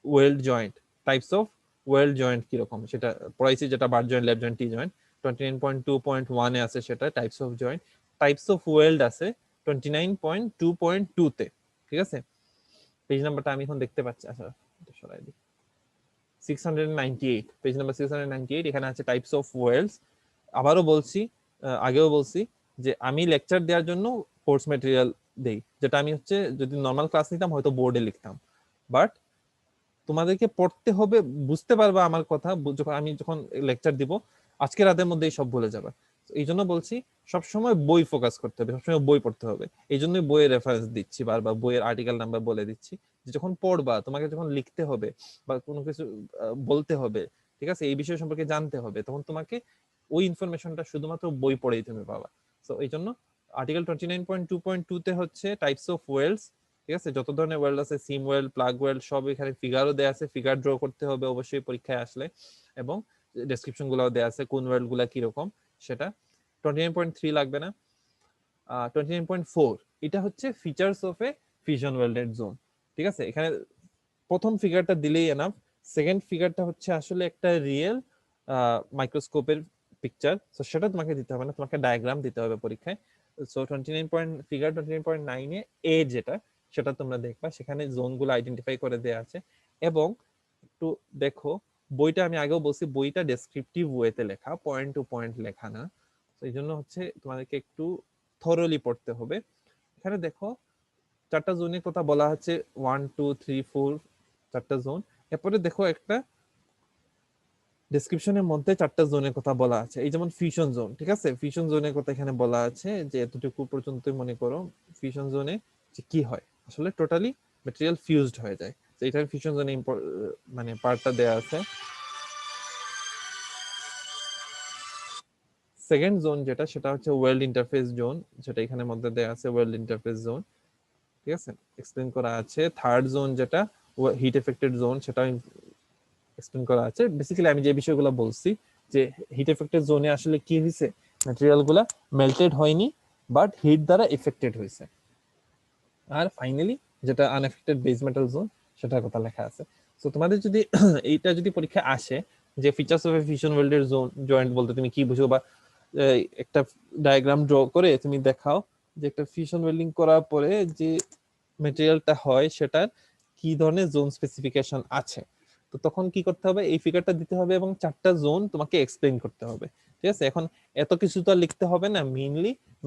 weld joint, types of weld joint কিরকম সেটা পড়াইছি, যেটা bar joint, left joint, T joint. 29.2.1 এ আছে সেটা types of joint. Types of weld আছে 29.2.2 তে, ঠিক আছে। পেজ নাম্বারটা আমি এখন দেখতে পাচ্ছি, আচ্ছা এটা সরাই দিই, 698, পেজ নাম্বার 698, এখানে আছে টাইপস অফ ওয়েল্ডস। আবারও বলছি, আগেও বলছি, যে আমি লেকচার দেওয়ার জন্য কোর্স ম্যাটেরিয়াল দেই, যেটা আমি হচ্ছে যদি নর্মাল ক্লাস নিতাম হয়তো বোর্ডে লিখতাম, বাট তোমাদেরকে পড়তে হবে, বুঝতে পারবা আমার কথা যখন আমি লেকচার দিব, আজকে রাতের মধ্যেই সব ভুলে যাবে। এই জন্য বলছি সবসময় বই ফোকাস করতে হবে, সবসময় বই পড়তে হবে। এই জন্যই বইয়ের রেফারেন্স দিচ্ছি বারবার, বইয়ের আর্টিকেল নাম্বার বলে দিচ্ছি, যে যখন পড়বা, তোমাকে যখন লিখতে হবে বা কোনো কিছু বলতে হবে, ঠিক আছে, এই বিষয় সম্পর্কে জানতে হবে, তখন তোমাকে ওই ইনফরমেশনটা শুধুমাত্র বই পড়েই তুমি পাবা। সো এই জন্য আর্টিকেল 29.2.2 তে হচ্ছে টাইপস অফ ওয়েলস, ঠিক আছে, যত ধরনের ওয়েল্ড আছে, সিম ওয়েল্ড, প্লাগ ওয়েল্ড, সব এখানে ফিগারও দেয়া আছে, ফিগার ড্র করতে হবে অবশ্যই পরীক্ষায় আসলে, এবং ডেসক্রিপশন গুলাও দেয়া আছে কোন ওয়েল্ড গুলা কিরকম সেটা। 29.3 লাগবে না। 29.4 এটা হচ্ছে features of a fusion welded zone, ঠিক আছে। এখানে প্রথম ফিগারটা দিলেই এনাফ, সেকেন্ড ফিগারটা হচ্ছে আসলে একটা রিয়েল মাইক্রোস্কোপের পিকচার, সো সেটা তোমাকে দিতে হবে না, তোমাকে ডায়াগ্রাম দিতে হবে পরীক্ষায়। সো 29.9 এ যেটা, সেটা তোমরা দেখবা, সেখানে জোনগুলো আইডেন্টিফাই করে দেয়া আছে। এবং একটু দেখো, বইটা আমি আগেও বলছি, বইটা ডেসক্রিপটিভ ওয়েতে লেখা, পয়েন্ট টু পয়েন্ট লেখা না, তো এই জন্য হচ্ছে তোমাদেরকে একটু থরলি পড়তে হবে। এখানে দেখো 4টা জোনের কথা বলা হচ্ছে, 1 2 3 4, 4টা জোন। এরপরে দেখো একটা ডেসক্রিপশনের মধ্যে 4টা জোনের কথা বলা আছে, এই যেমন ফিউশন জোন, ঠিক আছে, ফিউশন জোনের কথা এখানে বলা আছে যে এতটুকু পর্যন্ত মনে করো ফিউশন জোনে যে কি হয়, আসলে টোটালি ম্যাটেরিয়াল ফিউজড হয়ে যায়, তো এটার ফিউশন জোনে মানে পার্টটা দেয়া আছে। সেকেন্ড জোন যেটা, সেটা হচ্ছে ওয়েল্ড ইন্টারফেস জোন, যেটা এখানে মধ্যে দেয়া আছে, ওয়েল্ড ইন্টারফেস জোন, ঠিক আছে, এক্সপ্লেন করা আছে। থার্ড জোন যেটা হিট এফেক্টেড জোন, সেটা এক্সপ্লেন করা আছে। বেসিক্যালি আমি যে বিষয়গুলো বলছি, যে হিট এফেক্টেড জোনে আসলে কি হয়েছে, ম্যাটেরিয়াল গুলা মেল্টেড হয়নি, বাট হিট দ্বারা এফেক্টেড হয়েছে। আর ফাইনালি যেটা আনএফেক্টেড বেস মেটাল জোন, সেটার কথা লেখা আছে। তো তোমাদের যদি এইটা যদি পরীক্ষা আসে যে features of a fusion welded zone joint বলতে তুমি কি বুঝো, বা একটা ডায়াগ্রাম ড্র করে তুমি দেখাও যে একটা ফিউশন ওয়েল্ডিং করার পরে যে ম্যাটেরিয়ালটা হয় সেটার কি ধরনের জোন স্পেসিফিকেশন আছে, তো তখন কি করতে হবে, এই ফিগারটা দিতে হবে এবং 4টা জোন তোমাকে এক্সপ্লেইন করতে হবে, ঠিক আছে। এখন এত কিছু তো আর লিখতে হবে না,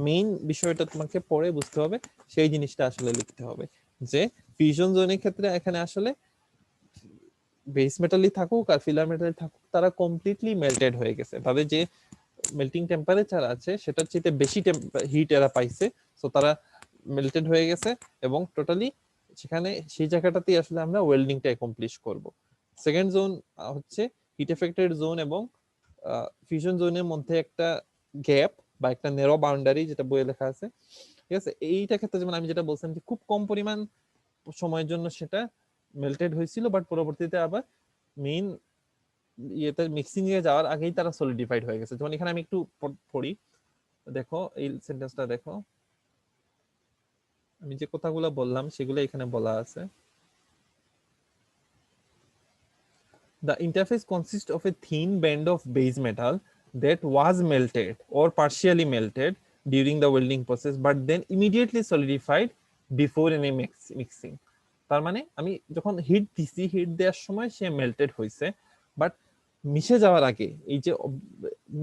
মেইন বিষয়টা তোমাকে পড়ে বুঝতে হবে, সেই জিনিসটা আসলে লিখতে হবে, যে ফিউশন জোনের ক্ষেত্রে এখানে আসলে বেস মেটালই থাকুক আর ফিলার মেটাল থাকুক, তারা কমপ্লিটলি মেল্টেড হয়ে গেছে, তাদের যে মেল্টিং টেম্পারেচার আছে সেটার চেয়ে বেশি হিট এরা পাইছে, সো তারা মেল্টেড হয়ে গেছে, এবং টোটালি সেখানে সেই জায়গাটাতেই আসলে আমরা ওয়েল্ডিংটা অ্যাকমপ্লিশ করব। সেকেন্ড জোন হচ্ছে হিট এফেক্টেড জোন এবং ফিউশন জোনের মধ্যে একটা গ্যাপ বা একটা নেরো বাউন্ডারি, যেটা বইয়ে লেখা আছে, ঠিক আছে। এইটা ক্ষেত্রে যেমন আমি যেটা বলছিলাম যে খুব কম পরিমাণ সময়ের জন্য সেটা মেল্টেড হয়েছিল, বাট পরবর্তীতে আবার মেইন ইয়েতে মিক্সিং এ যাওয়ার আগেই তারা সলিডিফাইড হয়ে গেছে। যেমন এখানে আমি একটু পড়ি, দেখো এই সেন্টেন্সটা দেখো, আমি যে কথাগুলো বললাম সেগুলো এখানে বলা আছে। The interface consists of a thin band of base metal that was melted or partially melted during the welding process but then immediately solidified before any mixing. তার মানে আমি যখন হিট দিছি, হিট দেওয়ার সময় সে মেল্টেড হয়েছে, বাট মিশে যাওয়ার আগে, এই যে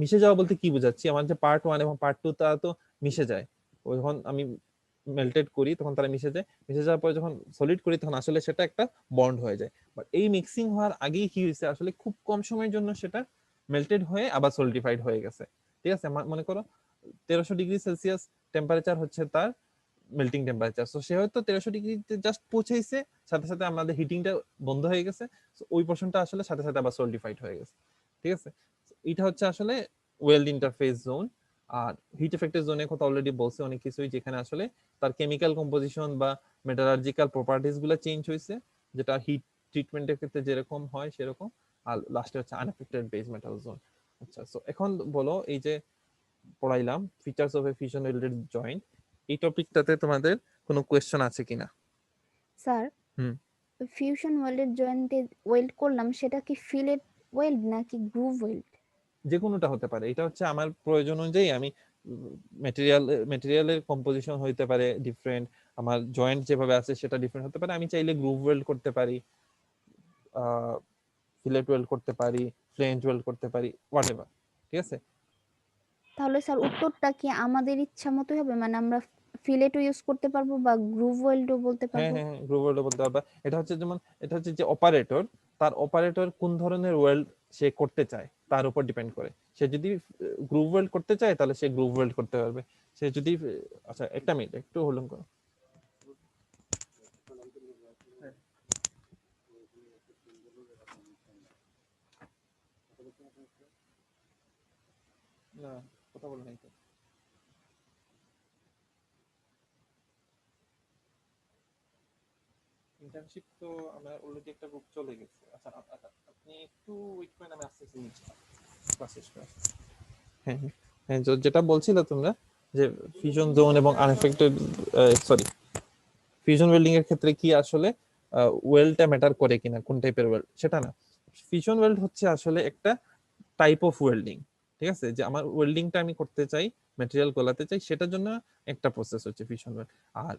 মিশে যাওয়া বলতে কি বোঝাচ্ছি, আমার যে পার্ট 1 এবং পার্ট 2 তা তো মিশে যায়, যখন আমি মেল্টেড করি তখন তারা মিশে যায়, মিশে যাওয়ার পরে যখন সলিড করি তখন আসলে সেটা একটা বন্ড হয়ে যায়, বাট এই মিক্সিং হওয়ার আগেই কি হয়েছে, আসলে খুব কম সময়ের জন্য সেটা মেল্টেড হয়ে আবার সলিডিফাইড হয়ে গেছে, ঠিক আছে। মনে করো 1300 ডিগ্রি সেলসিয়াস টেম্পারেচার হচ্ছে তার মেল্টিং টেম্পারেচার, সো সে হয়তো 1300 ডিগ্রিতে জাস্ট পৌঁছাইছে, সাথে সাথে আমাদের হিটিংটা বন্ধ হয়ে গেছে, ওই পোর্শনটা আসলে সাথে সাথে আবার সলিডিফাইড হয়ে গেছে, ঠিক আছে। এটা হচ্ছে আসলে ওয়েল্ড ইন্টারফেস জোন। আর হিট এফেক্টের জোনের কথা অলরেডি বলছি অনেক কিছুই, যেখানে আসলে তার কেমিক্যাল কম্পোজিশন বা মেটালার্জিক্যাল প্রপার্টিস গুলো চেঞ্জ হয়েছে, যেটা হিট ট্রিটমেন্টের ক্ষেত্রে যেরকম হয় সেরকম। আর লাস্টে হচ্ছে আনএফেক্টেড বেস মেটাল জোন। আচ্ছা, সো এখন বলো, এই যে পড়াইলাম features of a fusion welded joint, এই টপিকটাতে তোমাদের কোনো কোয়েশ্চেন আছে কিনা? স্যার, হুম। ফিউশন ওয়েল্ডের জয়েন্টে ওয়েল্ড করলাম, সেটা কি ফিলেট ওয়েল্ড নাকি গ্রুভ ওয়েল্ড? যে কোনোটা হতে পারে, এটা হচ্ছে আমার প্রয়োজন অনুযায়ী আমি ম্যাটেরিয়ালের কম্পোজিশন হইতে পারে ডিফারেন্ট, আমার জয়েন্ট যেভাবে আছে সেটা ডিফারেন্ট হতে পারে, আমি চাইলে গ্রুভ ওয়েল্ড করতে পারি, ফিলেট ওয়েল্ড করতে পারি, ফ্লেঞ্জ ওয়েল্ড করতে পারি, হোয়াটএভার, ঠিক আছে। তাহলে স্যার উত্তরটা কি আমাদের ইচ্ছা মতোই হবে, মানে আমরা ফিলেটও ইউজ করতে পারবো বা গ্রুভ ওয়েল্ডও বলতে হ্যাঁ পারবো? হ্যাঁ হ্যাঁ, গ্রুভ ওয়েল্ড বলতে পারবা। এটা হচ্ছে যেমন, এটা হচ্ছে যে অপারেটর, তার অপারেটর কোন ধরনের ওয়েল্ড সে করতে চায় তার উপর ডিপেন্ড করে। সে যদি গ্রুভ ওয়েল্ড করতে চায় তাহলে সে গ্রুভ ওয়েল্ড করতে পারবে, সে যদি আচ্ছা একটা মিনিট একটু হোল্ড করো। না, কথা বল নাই তো। ইন্টার্নশিপ তো আমার অলরেডি একটা গ্রুপ চলে গেছে। আচ্ছা আপনি একটু ওয়েট করেন, আমি আসতেছি ক্লাস শেষ করে। হ্যাঁ হ্যাঁ হ্যাঁ, যেটা বলছিলে তোমরা যে ফিউশন জোন এবং আনএফেক্টেড, সরি, ফিউশন ওয়েল্ডিং এর ক্ষেত্রে কি আসলে ওয়েলটা ম্যাটার করে কিনা, কোন টাইপের ওয়েল্ড, সেটা না। ফিউশন ওয়েল্ড হচ্ছে আসলে একটা টাইপ অফ ওয়েল্ডিং, ঠিক আছে? যে আমার ওয়েল্ডিংটা আমি করতে চাই, ম্যাটেরিয়াল গলাতে চাই, সেটার জন্য একটা প্রসেস হচ্ছে ফিউশন ওয়েল্ড। আর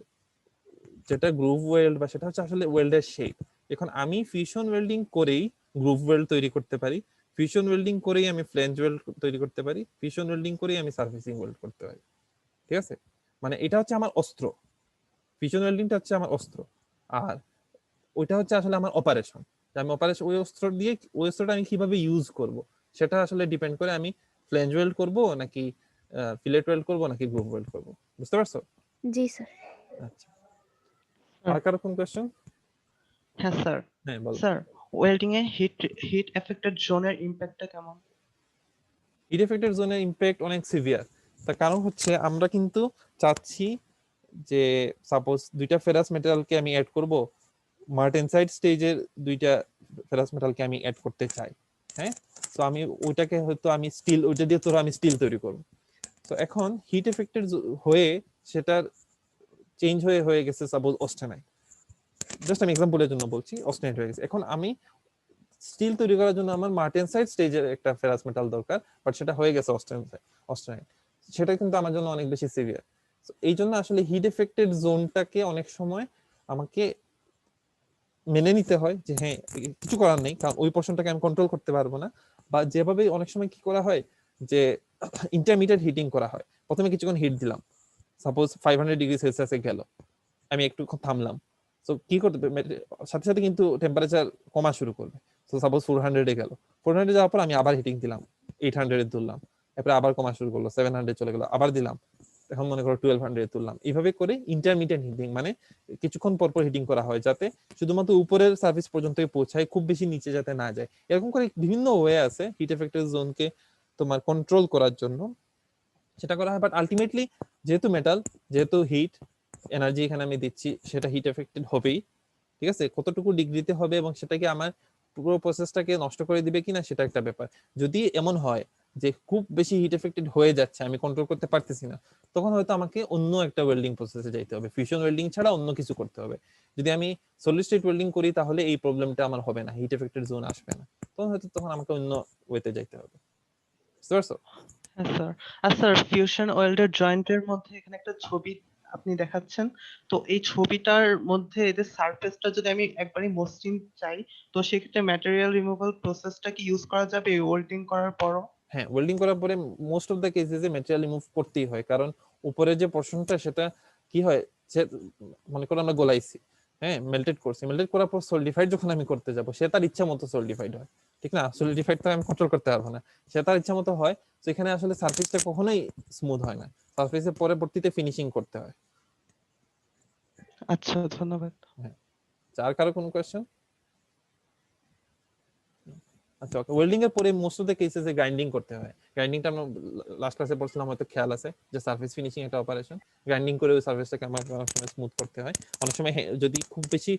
যেটা গ্রুভ ওয়েল্ড বা সেটা হচ্ছে আসলে ওয়েল্ডের শেপ। এখন আমি ফিউশন ওয়েল্ডিং করেই গ্রুভ ওয়েল্ড তৈরি করতে পারি, ফিউশন ওয়েল্ডিং করেই আমি ফ্ল্যাঞ্জ ওয়েল্ড তৈরি করতে পারি, ফিউশন ওয়েল্ডিং করেই আমি সার্ফেসিং ওয়েল্ড করতে পারি, ঠিক আছে? মানে এটা হচ্ছে আমার অস্ত্র, ফিউশন ওয়েল্ডিংটা হচ্ছে আমার অস্ত্র, আর ওইটা হচ্ছে আসলে আমার অপারেশন। আমি অপারেশন ওই অস্ত্র দিয়ে ওই অস্ত্রটা আমি কিভাবে ইউজ করব সেটা আসলে ডিপেন্ড করে আমি ফ্ল্যাঞ্জ ওয়েল্ড করব নাকি ফিলেট ওয়েল্ড করব নাকি গ্রুভ ওয়েল্ড করব। বুঝতে পারছো? জি স্যার। আচ্ছা, আর কারো কোন কোশ্চেন? হ্যাঁ স্যার। হ্যাঁ বলো। স্যার, ওয়েল্ডিং এ হিট এফেক্টেড জোনের ইম্প্যাক্টটা কেমন? হিট এফেক্টের জোনের ইমপ্যাক্ট অনেক সিভিয়ার। তার কারণ হচ্ছে আমরা কিন্তু চাচ্ছি যে সাপোজ দুইটা ফেরাস মেটালকে আমি অ্যাড করব, মার্টেনসাইড স্টেজের দুইটা ফেরাস মেটালকে আমি অ্যাড করতে চাই, হ্যাঁ? তো আমি ওইটাকে হয়তো আমি স্টিল, ওইটা দিয়ে তো আমি স্টিল তৈরি করব। তো এখন হিট এফেক্টের হয়ে সেটার চেঞ্জ হয়ে গেছে সাপোজ অস্টেনাইট, জাস্ট আমি এক্সাম্পলের জন্য বলছি, অস্টেনাইট হয়ে গেছে। এখন আমি স্টিল তৈরি করার জন্য আমার মার্টেনসাইড স্টেজের একটা ফেরাস মেটাল দরকার, বাট সেটা হয়ে গেছে অস্টেনাইট। সেটা কিন্তু আমার জন্য অনেক বেশি সিভিয়ার। এই জন্য আসলে হিট এফেক্টেড জোনটাকে অনেক সময় আমাকে মেনে নিতে হয় যে হ্যাঁ, কিছু করার নেই, কারণ ওই পোর্শনটাকে আমি কন্ট্রোল করতে পারবো না। বা যেভাবে অনেক সময় কি করা হয় যে ইন্টারমিডিয়েট হিটিং করা হয়, প্রথমে কিছুক্ষণ হিট দিলাম, সাপোজ 500 ডিগ্রি সেলসিয়াসে গেল, আমি একটু থামলাম, তো কি করতে সাথে সাথে কিন্তু টেম্পারেচার কমা শুরু করবে। তো সাপোজ 400-এ গেল, 400 যাওয়ার পর আমি আবার হিটিং দিলাম, 800-এ তুললাম, এরপরে আবার কমা শুরু করলো, 700 চলে গেল, আবার দিলাম, এখন মনে করো 1200-এ তুললাম। এইভাবে করে ইন্টারমিডিয়েট হিটিং, মানে কিছুক্ষণ পর পর হিটিং করা হয়, যাতে শুধুমাত্র উপরের সার্ভিস পর্যন্তই পৌঁছায়, খুব বেশি নিচে যাতে না যায়। এরকম করে বিভিন্ন ওয়ে আছে হিট এফেক্টের জোনকে তোমার কন্ট্রোল করার জন্য, সেটা করা হয়। বাট আলটিমেটলি যেহেতু মেটাল, যেহেতু হিট এনার্জি এখানে আমি দিচ্ছি, সেটা হিট এফেক্টেড হবেই, ঠিক আছে? কতটুকু ডিগ্রিতে হবে এবং সেটাকে আমার পুরো প্রসেসটাকে নষ্ট করে দিবে কিনা সেটা একটা ব্যাপার। যদি এমন হয় যে খুব বেশি হিট এফেক্টেড হয়ে যাচ্ছে, আমি কন্ট্রোল করতে পারতেছি না, তখন হয়তো আমাকে অন্য একটা ওয়েল্ডিং প্রসেসে যাইতে হবে, ফিউশন ওয়েল্ডিং ছাড়া অন্য কিছু করতে হবে। যদি আমি সলিড স্টেট ওয়েল্ডিং করি তাহলে এই প্রবলেমটা আমার হবে না, হিট এফেক্টেড জোন আসবে না, তখন আমাকে অন্য ওয়েতে যাইতে হবে। বুঝতে পারছো? হ্যাঁ স্যার। আর স্যার, ফিউশন ওয়েল্ডের জয়েন্টের মধ্যে এখানে একটা ছবি আপনি দেখাচ্ছেন, তো এই ছবিটার মধ্যে এদের সারফেসটা যদি আমি একবারে মসৃণ চাই, তো সেক্ষেত্রে ম্যাটেরিয়াল রিমুভাল প্রসেসটা কি ইউজ করা যাবে ওয়েল্ডিং করার পরও? হ্যাঁ, ওয়েল্ডিং করার পরে মোস্ট অফ দ্য কেসেসে ম্যাটেরিয়াল রিমুভ করতেই হয়, কারণ উপরে যে পোর্শনটা সেটা কি হয়, সে মনে করো আমরা গলাইছি, হ্যাঁ, মেল্টেড করছি, মেল্টেড করার পর সলিডিফাইড যখন আমি করতে যাব, সে তার ইচ্ছা মতো সলিডিফাইড হয়, ঠিক না? সলিডিফাইড তো আমি কন্ট্রোল করতে পারবো না, সে তার ইচ্ছা মতো হয়। তো এখানে আসলে সারফেসটা কখনোই স্মুথ হয় না, সারফেসে পরবর্তীতে ফিনিশিং করতে হয়। আচ্ছা, ধন্যবাদ। হ্যাঁ, আর কারো কোনো কোয়েশ্চেন? আচ্ছা, ওকে। ওয়েল্ডিং এর পরে মোস্ট অফ দ্য কেসেসে গ্রাইন্ডিং করতে হয়। গ্রাইন্ডিংটা আমরা লাস্ট ক্লাসে পড়ছিলাম, হয়তো খেয়াল আছে, যে সারফেস ফিনিশিং একটা অপারেশন। গ্রাইন্ডিং করে ওই সারফেসটাকে আমার অনেক সময় স্মুথ করতে হয়। অনেক সময় যদি খুব বেশি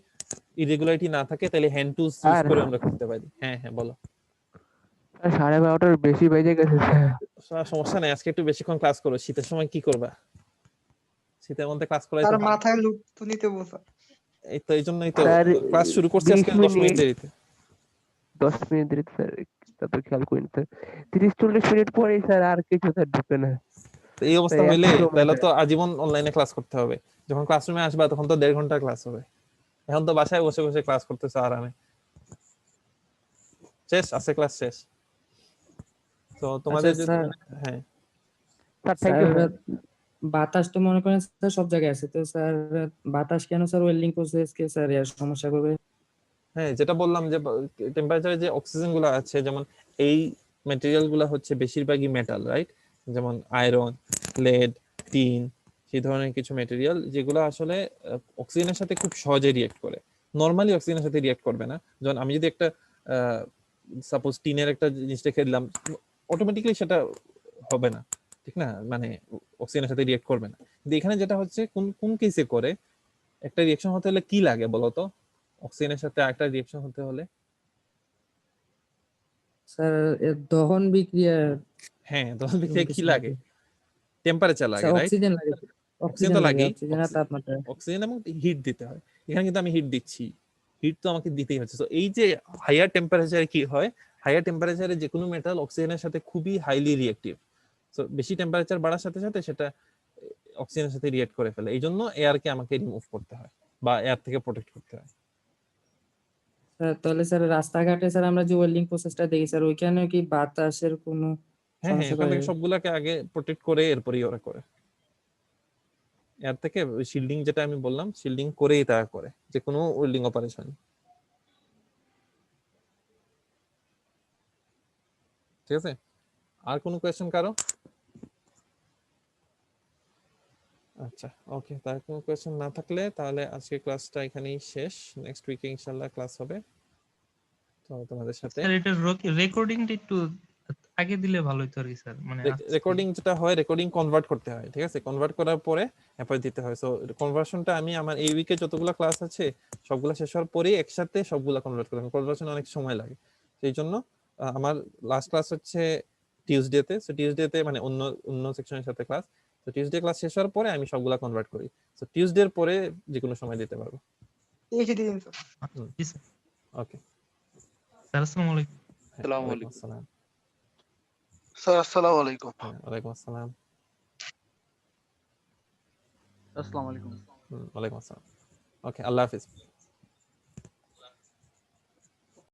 ইরেগুলারিটি না থাকে তাহলে হ্যান্ড টুলস ইউজ আর করে আমরা করতে পারি। হ্যাঁ হ্যাঁ বলো। 12:30টার বেশি বেজে গেছে স্যার। সমস্যা নেই, আজকে একটু বেশিক্ষণ ক্লাস করো। শীতের সময় কি করবা? শীতের মধ্যে ক্লাস করাই তো তার ভালো। মাথায় লুপ তো নিতে বসা। এই জন্যই তো স্যার ক্লাস শুরু করছি 20 আজকে 10 মিনিট মিনিট দেরিতে। 10 মিনিট দেরি স্যার, তারপর খেয়াল করিনি স্যার। 30-40 মিনিট পরেই স্যার আর কিছু স্যার ঢুকে না। তো এই অবস্থা তাই হইলে একই সময় তাহলে স্যার। তো আজীবন অনলাইনে ক্লাস করতে হবে। যখন ক্লাসরুমে আসবা তখন তো 1.5 ঘন্টা ক্লাস হবে। এখন তো বাসায় বসে বসে ক্লাস করতেছে আরামে। শেষ আছে, ক্লাস শেষ। তো তোমাদের আচ্ছা যদি স্যার, হ্যাঁ স্যার থ্যাংক ইউ স্যার। বাতাস তো মনে করেন স্যার সব জায়গায় আছে, তো স্যার বাতাস কেন স্যার ওয়েল্ডিং প্রসেস কে স্যার এর সমস্যা করবে? হ্যাঁ, যেটা বললাম যে টেম্পারেচারে যে অক্সিজেন গুলো আছে, যেমন এই ম্যাটেরিয়াল গুলো হচ্ছে বেশিরভাগই মেটাল, রাইট? যেমন আয়রন, লেড, টিন, সেই ধরনের কিছু ম্যাটেরিয়াল যেগুলো আসলে অক্সিজেনের সাথে খুব সহজে রিয়েক্ট করে। নর্মালি অক্সিজেনের সাথে রিয়েক্ট করবে না। যেমন আমি যদি একটা সাপোজ টিনের একটা জিনিস রেখে দিলাম, অটোমেটিক্যালি সেটা হবে না, ঠিক না, মানে অক্সিজেনের সাথে রিয়েক্ট করবে না। কিন্তু এখানে যেটা হচ্ছে কোন কোন কেসে করে, একটা রিয়েকশন হতে হলে কি লাগে বলতো, অক্সিজেনের সাথে আরেকটা রিয়েকশন হতে হলে? স্যার দহন বিক্রিয়া হ্যাঁ, তখন এরকম বিক্রিয়া কি কিছু লাগে? টেম্পারেচার লাগে, স্যার রাইট? অক্সিজেন লাগে, অক্সিজেন তো লাগেই, অক্সিজেন আর তাপমাত্রা। অক্সিজেন এবং হিট দিতে হয়। এখানে কিন্তু আমি হিট দিচ্ছি, হিট তো আমাকে দিতেই হচ্ছে। তো এই যে হাইয়ার টেম্পারেচারে কি হয়, হাইয়ার টেম্পারেচারে যে কোনো মেটাল অক্সিজেনের সাথে খুবই হাইলি রিয়েক্টিভ। সো বেশি টেম্পারেচার বাড়ার সাথে সাথে সেটা অক্সিজেনের সাথে রিয়েক্ট করে ফেলে, এই জন্য এয়ারকে আমাকে রিমুভ করতে হয় বা এয়ার থেকে প্রোটেক্ট করতে হয়। স্যার তাহলে স্যার রাস্তাঘাটে স্যার আমরা যে ওয়েল্ডিং প্রসেসটা দেখি স্যার, ওইখানে কি বাতাসের কোনো হ্যাঁ হ্যাঁ, সমস্যা ওখান করে? থেকে সবগুলাকে আগে প্রোটেক্ট করে এরপরেই ওরা করে। এর থেকে শিল্ডিং যেটা আমি বললাম, শিল্ডিং করেই তারা করে যে কোনো ওয়েল্ডিং অপারেশন। ঠিক আছে, আর কোনো কোয়েশ্চেন কারো? আচ্ছা ওকে, তার কোনো কোয়েশ্চেন না থাকলে তাহলে আজকে ক্লাসটা এখানেই শেষ। নেক্সট উইকে ইনশাআল্লাহ ক্লাস হবে তো তোমাদের সাথে। স্যার এটা রেকর্ডিংটা একটু আগে দিলে ভালো হতো আর কি স্যার, মানে আজকে। রেকর্ডিং যেটা হয়, রেকর্ডিং কনভার্ট করতে হয়, ঠিক আছে, কনভার্ট করার পরে এরপর দিতে হয়। সো কনভার্সনটা আমি আমার এই উইকে যতগুলো ক্লাস আছে সবগুলো শেষ হওয়ার পরেই একসাথে সবগুলো কনভার্ট করলাম, কনভার্সন অনেক সময় লাগে। সেই জন্য আমার লাস্ট ক্লাস হচ্ছে টিউসডেতে। সো টিউসডেতে মানে অন্য অন্য সেকশনের সাথে ক্লাস, তো টিউসডে ক্লাস শেষ হওয়ার পরে আমি সবগুলা কনভার্ট করি। সো টিউসডের পরে যে কোনো সময় দিতে পারবো। আচ্ছা, জি স্যার। ওকে, স্যার আসসালামু আলাইকুম। আসসালামু ওয়ালাইকুম আলাইকুম। আসসালাম। স্যার আসসালামু আলাইকুম। হ্যাঁ, ওয়ালাইকুম আসসালাম। আসসালামু আলাইকুম। ওয়ালাইকুম আসসালাম। ওকে, আল্লাহ হাফিজ।